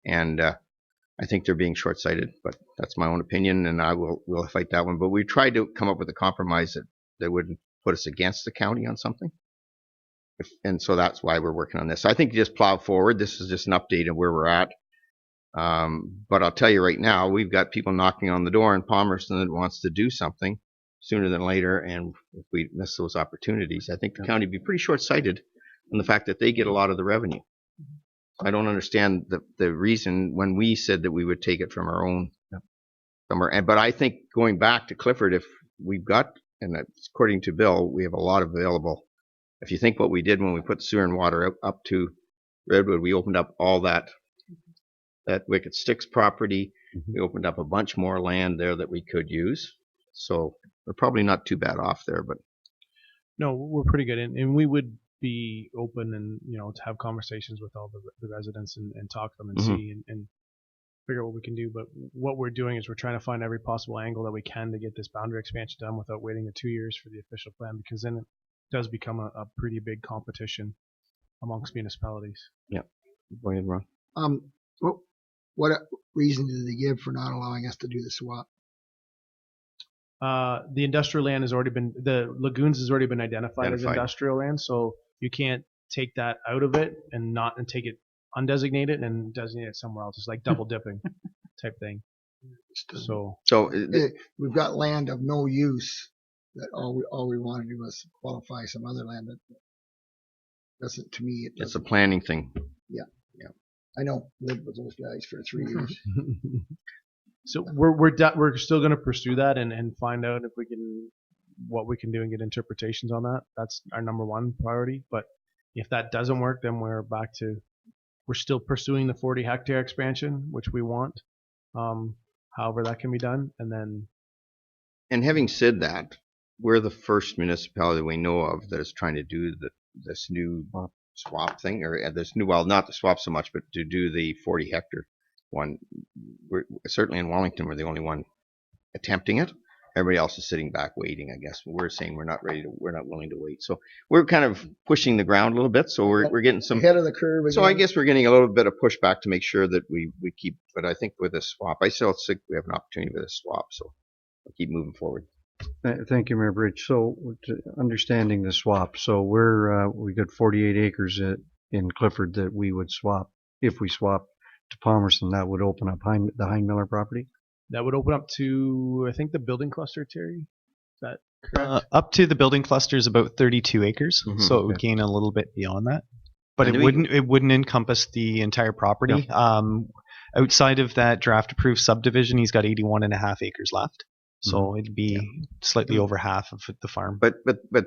Speaker 1: and I think they're being short-sighted, but that's my own opinion, and we'll fight that one. But we tried to come up with a compromise that wouldn't put us against the county on something. And so that's why we're working on this. I think you just plow forward. This is just an update of where we're at. But I'll tell you right now, we've got people knocking on the door in Palmerston that wants to do something sooner than later. And if we miss those opportunities, I think the county would be pretty short-sighted in the fact that they get a lot of the revenue. I don't understand the reason when we said that we would take it from our own somewhere. But I think going back to Clifford, if we've got, and according to Bill, we have a lot available. If you think what we did when we put sewer and water up to Redwood, we opened up all that Wicked Sticks property. We opened up a bunch more land there that we could use. So we're probably not too bad off there, but
Speaker 11: no, we're pretty good, and we would be open and to have conversations with all the residents and talk to them and see and figure out what we can do. But what we're doing is we're trying to find every possible angle that we can to get this boundary expansion done without waiting the 2 years for the official plan, because then it does become a pretty big competition amongst municipalities.
Speaker 1: Yeah. Go ahead, Ron.
Speaker 8: What reason did they give for not allowing us to do the swap?
Speaker 11: The industrial land has already been, the lagoons has already been identified as industrial land, so you can't take that out of it and take it undesignated and designate it somewhere else. It's like double dipping type thing. So
Speaker 8: We've got land of no use that all we want to do is qualify some other land that doesn't, to me,
Speaker 1: it's a planning thing.
Speaker 8: Yeah. I know, lived with those guys for 3 years.
Speaker 11: So we're still going to pursue that and find out if what we can do and get interpretations on that. That's our number one priority. But if that doesn't work, then we're still pursuing the 40 hectare expansion, which we want. However that can be done,
Speaker 1: And having said that, we're the first municipality we know of that is trying to do this new swap thing, or this new, well, not the swap so much, but to do the 40 hectare one. We're certainly in Wellington, we're the only one attempting it. Everybody else is sitting back waiting, I guess. We're saying we're not willing to wait. So we're kind of pushing the ground a little bit. So we're getting some
Speaker 8: ahead of the curve.
Speaker 1: So I guess we're getting a little bit of pushback to make sure that we keep. But I think with a swap, I still think we have an opportunity with a swap. So we'll keep moving forward.
Speaker 2: Thank you, Mayor Bridge. So understanding the swap, so we got 48 acres in Clifford that we would swap. If we swap to Palmerston, that would open up the Heinmiller property.
Speaker 11: that would open up to, I think, the building cluster, Terry. Is that correct?
Speaker 6: Up to the building cluster is about 32 acres, so it would gain a little bit beyond that. But it wouldn't encompass the entire property. No. Outside of that draft approved subdivision, he's got 81.5 acres left. So it'd be slightly over half of the farm.
Speaker 1: But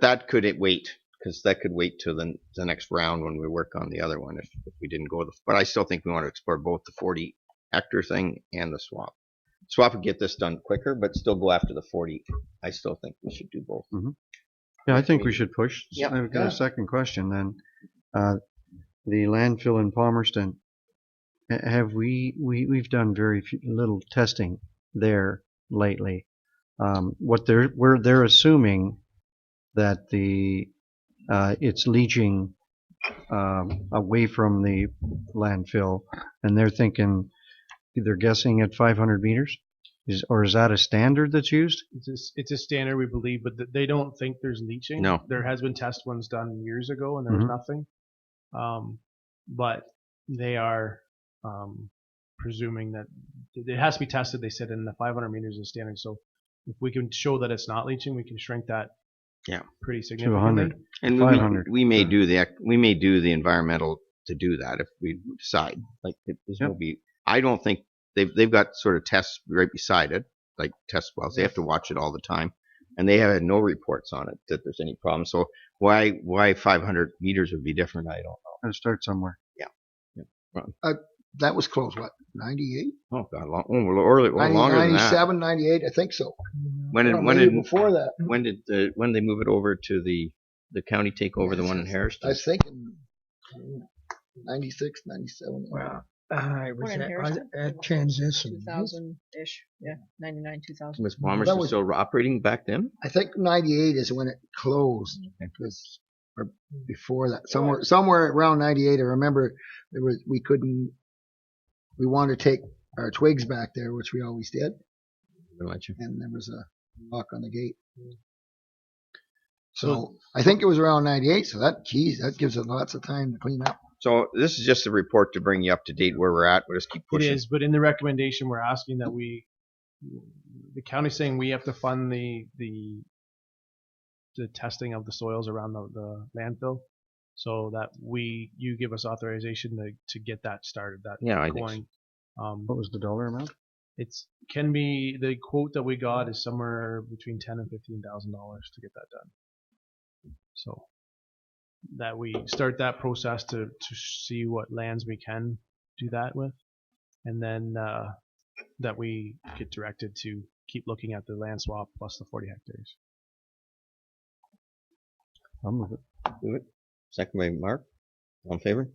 Speaker 1: that could wait, because that could wait till the next round when we work on the other one if we didn't go. But I still think we want to explore both the 40 hectare thing and the swap. Swap would get this done quicker, but still go after the 40. I still think we should do both.
Speaker 2: Yeah, I think we should push.
Speaker 1: Yep.
Speaker 2: I've got a second question then. The landfill in Palmerston, have we've done very little testing there lately. They're assuming that it's leaching away from the landfill, and they're thinking, they're guessing at 500 meters. Is that a standard that's used?
Speaker 11: It's a standard, we believe, but they don't think there's leaching.
Speaker 1: No.
Speaker 11: There has been test ones done years ago, and there was nothing. But they are presuming that it has to be tested. They said in the 500 meters is standard. So if we can show that it's not leaching, we can shrink that. Pretty significantly.
Speaker 2: To 100 and
Speaker 1: we may do the environmental to do that if we decide. Like there's no be. I don't think they've got sort of tests right beside it, like test wells. They have to watch it all the time, and they have had no reports on it that there's any problem. So why 500 meters would be different? I don't know.
Speaker 2: Gotta start somewhere.
Speaker 8: That was close, what, 98?
Speaker 1: Oh God, longer than that.
Speaker 8: 97, 98, I think so.
Speaker 1: Before that? When did they move it over to the county take over the one in Harrison?
Speaker 8: I was thinking 96, 97.
Speaker 4: Wow. I was at transition.
Speaker 12: 2000-ish, 99, 2000.
Speaker 1: Was Palmerston still operating back then?
Speaker 8: I think 98 is when it closed. Or before that, somewhere around 98. I remember we wanted to take our twigs back there, which we always did. And there was a lock on the gate. So I think it was around 98. So that gives us lots of time to clean up.
Speaker 1: So this is just a report to bring you up to date where we're at. We'll just keep pushing.
Speaker 11: It is, but in the recommendation, we're asking that the county's saying we have to fund the testing of the soils around the landfill, so that you give us authorization to get that started.
Speaker 1: I think so.
Speaker 2: What was the dollar amount?
Speaker 11: Can be the quote that we got is somewhere between $10,000 and $15,000 to get that done. So that we start that process to see what lands we can do that with, and then that we get directed to keep looking at the land swap plus the 40 hectares.
Speaker 2: I'll move it.
Speaker 1: Move it. Second by Mark. All in favor?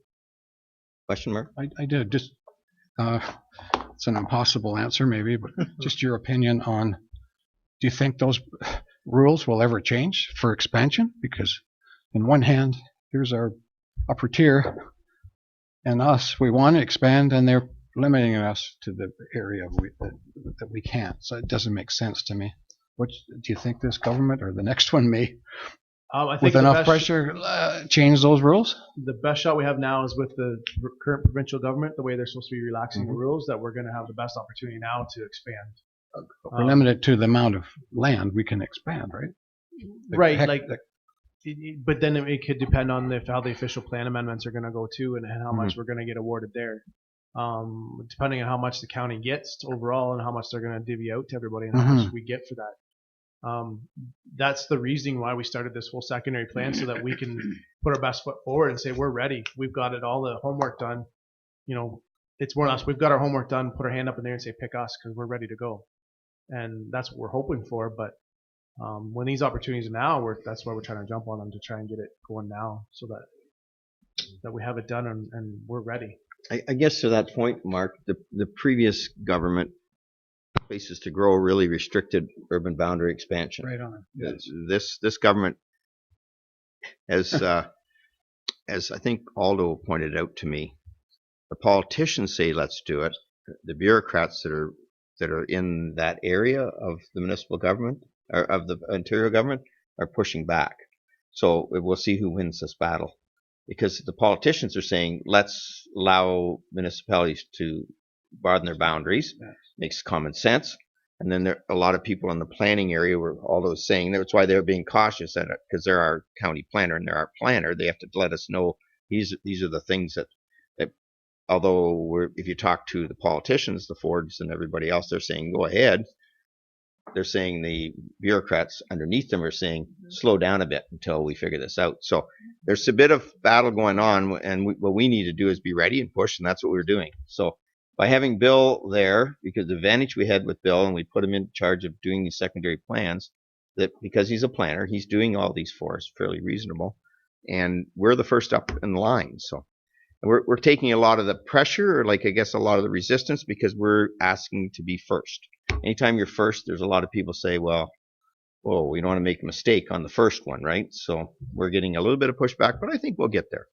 Speaker 1: Question, Mark?
Speaker 9: I did. Just it's an impossible answer maybe, but just your opinion on, do you think those rules will ever change for expansion? Because in one hand, here's our upper tier, and us, we want to expand, and they're limiting us to the area that we can't. So it doesn't make sense to me. Do you think this government or the next one may
Speaker 11: I think
Speaker 9: With
Speaker 11: the
Speaker 9: enough
Speaker 11: best,
Speaker 9: pressure, change those rules?
Speaker 11: the best shot we have now is with the current provincial government, the way they're supposed to be relaxing the rules, that we're going to have the best opportunity now to expand.
Speaker 9: We're limited to the amount of land we can expand, right?
Speaker 11: Right, but then it could depend on how the official plan amendments are going to go too, and how much we're going to get awarded there. Depending on how much the county gets overall and how much they're going to divvy out to everybody and how much we get for that. That's the reasoning why we started this whole secondary plan, so that we can put our best foot forward and say we're ready. We've got all the homework done. It's more or less we've got our homework done. Put our hand up in there and say pick us because we're ready to go, and that's what we're hoping for. But when these opportunities are now, that's why we're trying to jump on them to try and get it going now, so that we have it done and we're ready.
Speaker 1: I guess to that point, Mark, the previous government, places to grow, really restricted urban boundary expansion.
Speaker 9: Right on.
Speaker 1: Yes. This government, as I think Aldo pointed out to me, the politicians say let's do it. The bureaucrats that are in that area of the municipal government or of the Ontario government are pushing back. So we'll see who wins this battle, because the politicians are saying let's allow municipalities to broaden their boundaries.
Speaker 9: Yes.
Speaker 1: Makes common sense. And then there are a lot of people in the planning area were all those saying that's why they're being cautious at it, because they're our county planner and they're our planner. They have to let us know these are the things that although if you talk to the politicians, the Fords and everybody else, they're saying go ahead. They're saying the bureaucrats underneath them are saying slow down a bit until we figure this out. So there's a bit of battle going on, and what we need to do is be ready and push, and that's what we're doing. So by having Bill there, because the advantage we had with Bill, and we put him in charge of doing these secondary plans, that because he's a planner, he's doing all these for us fairly reasonable, and we're the first up in the line. So we're taking a lot of the pressure, or like I guess a lot of the resistance, because we're asking to be first. Anytime you're first, there's a lot of people say, well, we don't want to make a mistake on the first one, right? So we're getting a little bit of pushback, but I think we'll get there.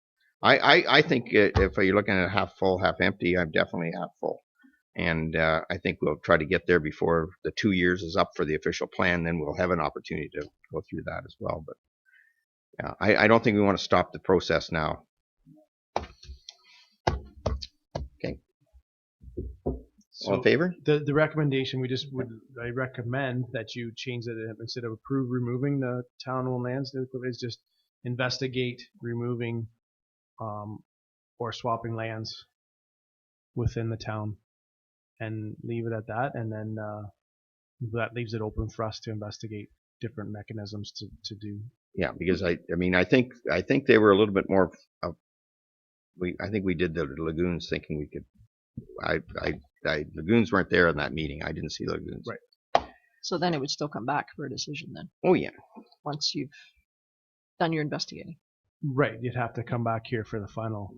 Speaker 1: I think if you're looking at half full, half empty, I'm definitely half full. And I think we'll try to get there before the 2 years is up for the official plan. Then we'll have an opportunity to go through that as well. But yeah, I don't think we want to stop the process now. Okay.
Speaker 11: So
Speaker 1: all in favor?
Speaker 11: The recommendation I recommend that you change it instead of approve removing the town-owned lands. Is just investigate removing or swapping lands within the town, and leave it at that. And then that leaves it open for us to investigate different mechanisms to do.
Speaker 1: Yeah, because I think they were a little bit more. I think we did the lagoons thinking we could. Lagoons weren't there in that meeting. I didn't see lagoons.
Speaker 11: Right.
Speaker 12: So then it would still come back for a decision then.
Speaker 1: Oh yeah.
Speaker 12: Once you've done your investigating.
Speaker 11: Right. You'd have to come back here for the final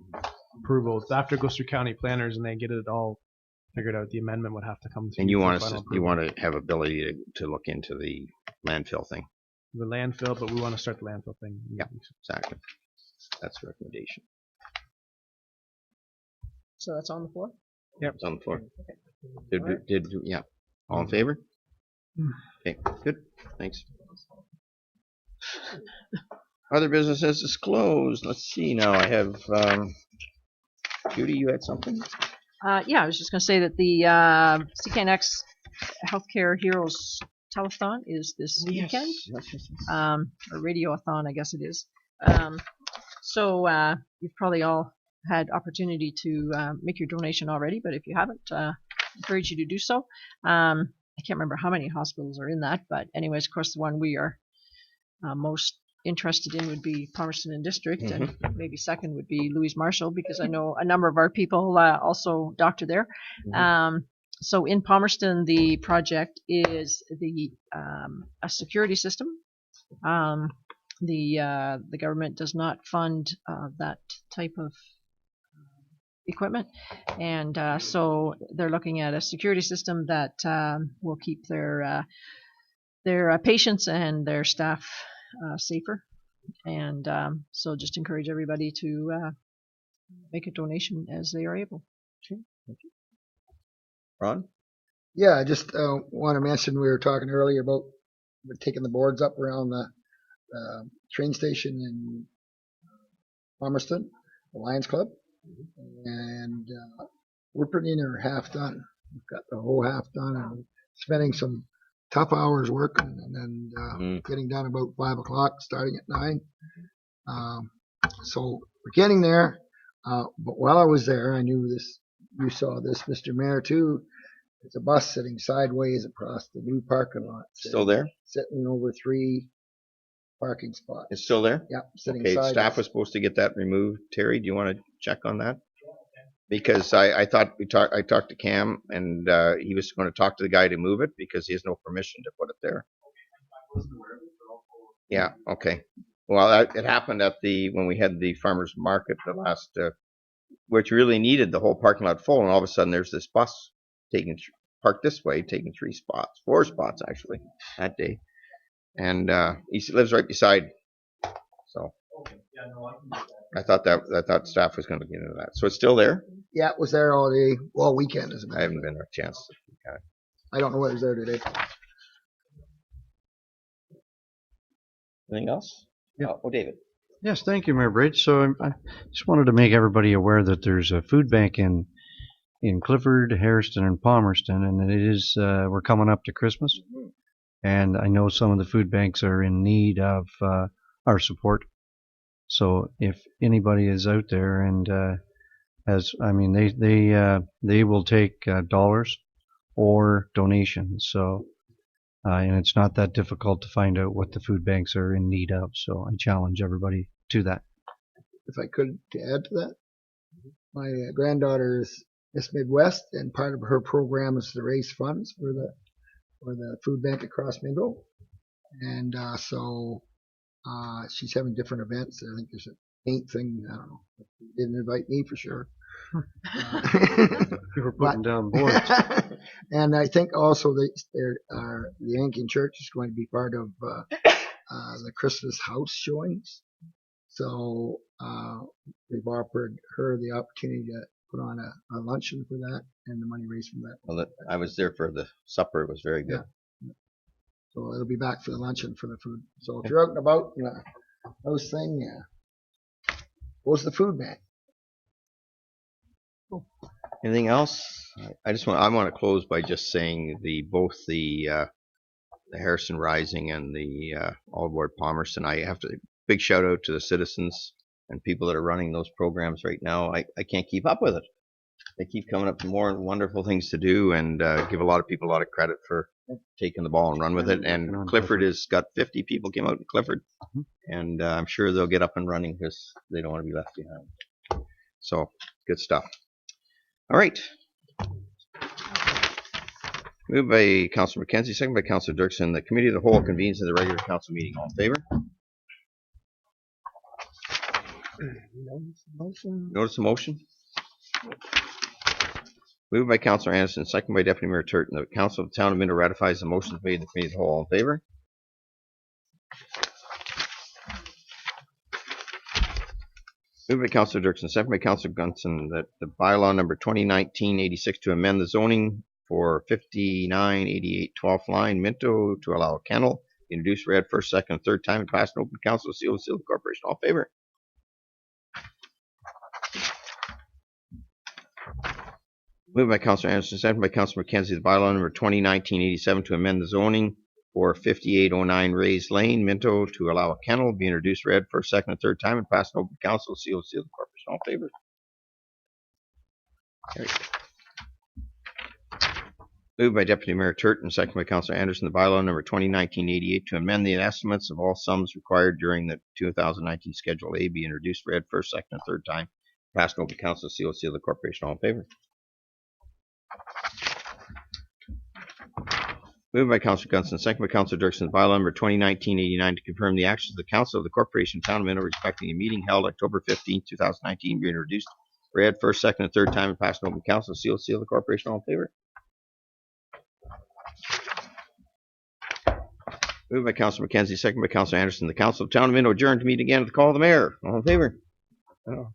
Speaker 11: approval. After it goes through county planners and they get it all figured out, the amendment would have to come through.
Speaker 1: And you want to have ability to look into the landfill thing.
Speaker 11: The landfill, but we want to start the landfill thing.
Speaker 1: Yeah, exactly. That's the recommendation.
Speaker 12: So that's on the floor?
Speaker 1: Yep, it's on the floor. Yeah. All in favor? Okay, good. Thanks. Other businesses disclosed. Let's see now. I have Judy, you had something?
Speaker 12: Yeah, I was just going to say that the CKNX Healthcare Heroes Telethon is this weekend. Or Radiothon, I guess it is. So you've probably all had opportunity to make your donation already, but if you haven't, I encourage you to do so. I can't remember how many hospitals are in that, but anyways, of course, the one we are most interested in would be Palmerston and District, and maybe second would be Louise Marshall, because I know a number of our people also doctor there. So in Palmerston, the project is a security system. The government does not fund that type of equipment, and so they're looking at a security system that will keep their patients and their staff safer. And so just encourage everybody to make a donation as they are able.
Speaker 1: Okay. Thank you. Ron?
Speaker 8: Yeah, I just want to mention we were talking earlier about taking the boards up around the train station in Palmerston, the Lions Club, and we're pretty near half done. We've got the whole half done, and spending some tough hours working, and then getting done about 5 o'clock, starting at 9. So we're getting there. But while I was there, I knew this. You saw this, Mr. Mayor, too. There's a bus sitting sideways across the new parking lot.
Speaker 1: Still there?
Speaker 8: Sitting over 3 parking spots.
Speaker 1: It's still there?
Speaker 8: Yep, sitting
Speaker 1: Okay,
Speaker 8: sideways.
Speaker 1: staff was supposed to get that removed. Terry, do you want to check on that? Because I thought I talked to Cam, and he was going to talk to the guy to move it because he has no permission to put it there. Yeah, okay. Well, it happened at when we had the farmers market the last, which really needed the whole parking lot full, and all of a sudden there's this bus parked this way, taking 4 spots actually that day, and he lives right beside. So I thought staff was going to get into that. So it's still there?
Speaker 8: Yeah, it was there all day, all weekend. As a matter
Speaker 1: I haven't been there a chance.
Speaker 8: I don't know what was there today.
Speaker 1: Anything else?
Speaker 2: Yeah.
Speaker 1: Oh, David.
Speaker 2: Yes, thank you, Mayor Bridge. So I just wanted to make everybody aware that there's a food bank in Clifford, Hairston, and Palmerston, and it is we're coming up to Christmas, and I know some of the food banks are in need of our support. So if anybody is out there and they will take dollars or donations. So and it's not that difficult to find out what the food banks are in need of. So I challenge everybody to that.
Speaker 8: If I could to add to that, my granddaughter is Miss Midwest, and part of her program is to raise funds for the food bank across Minto, and so she's having different events. I think there's a paint thing. I don't know. They didn't invite me for sure.
Speaker 2: You were putting down boards.
Speaker 8: And I think also the Anglican Church is going to be part of the Christmas house showings. So they've offered her the opportunity to put on a luncheon for that, and the money raised from that.
Speaker 1: Well, I was there for the supper. It was very good.
Speaker 8: Yeah. So it'll be back for the luncheon for the food. So if you're out and about, those things, goes the food bank.
Speaker 1: Anything else? I want to close by just saying both the Harrison Rising and the All Aboard Palmerston. I have to big shout out to the citizens and people that are running those programs right now. I can't keep up with it. They keep coming up with more wonderful things to do, and give a lot of people a lot of credit for taking the ball and run with it. And Clifford has got 50 people came out in Clifford, and I'm sure they'll get up and running because they don't want to be left behind. So good stuff. All right. Moved by Councillor McKenzie, second by Councillor Dirksen. The Committee of the Whole convenes in the regular council meeting. All in favor? Notice the motion. Moved by Councillor Anderson, second by Deputy Mayor Turton. The Council of the Town of Minto ratifies the motions made in the Committee of the Whole. All in favor? Moved by Councillor Dirksen, second by Councillor Gunson, that the bylaw number 2019-86 to amend the zoning for 5988 12th line Minto to allow a kennel introduced, read first, second, and third time, and passed in open council, seal of the corporation. All in favor? Moved by Councillor Anderson, second by Councillor McKenzie, the bylaw number 2019-87 to amend the zoning for 5809 Raised Lane, Minto, to allow a kennel be introduced, read first, second, and third time, and passed in open council, seal of the corporation. All in favor? Carried. Moved by Deputy Mayor Turton, second by Councillor Anderson, the bylaw number 2019-88 to amend the estimates of all sums required during the 2019 Schedule A be introduced, read first, second, and third time, passed in open council, seal of the corporation. All in favor? Moved by Councillor Gunson, second by Councillor Dirksen, bylaw number 2019-89 to confirm the actions of the Council of the Corporation of Town of Minto respecting a meeting held October 15, 2019, be introduced, read first, second, and third time, and passed in open council, seal of the corporation. All in favor? Moved by Councillor McKenzie, second by Councillor Anderson. The Council of Town of Minto adjourned to meet again at the call of the mayor. All in favor? Oh.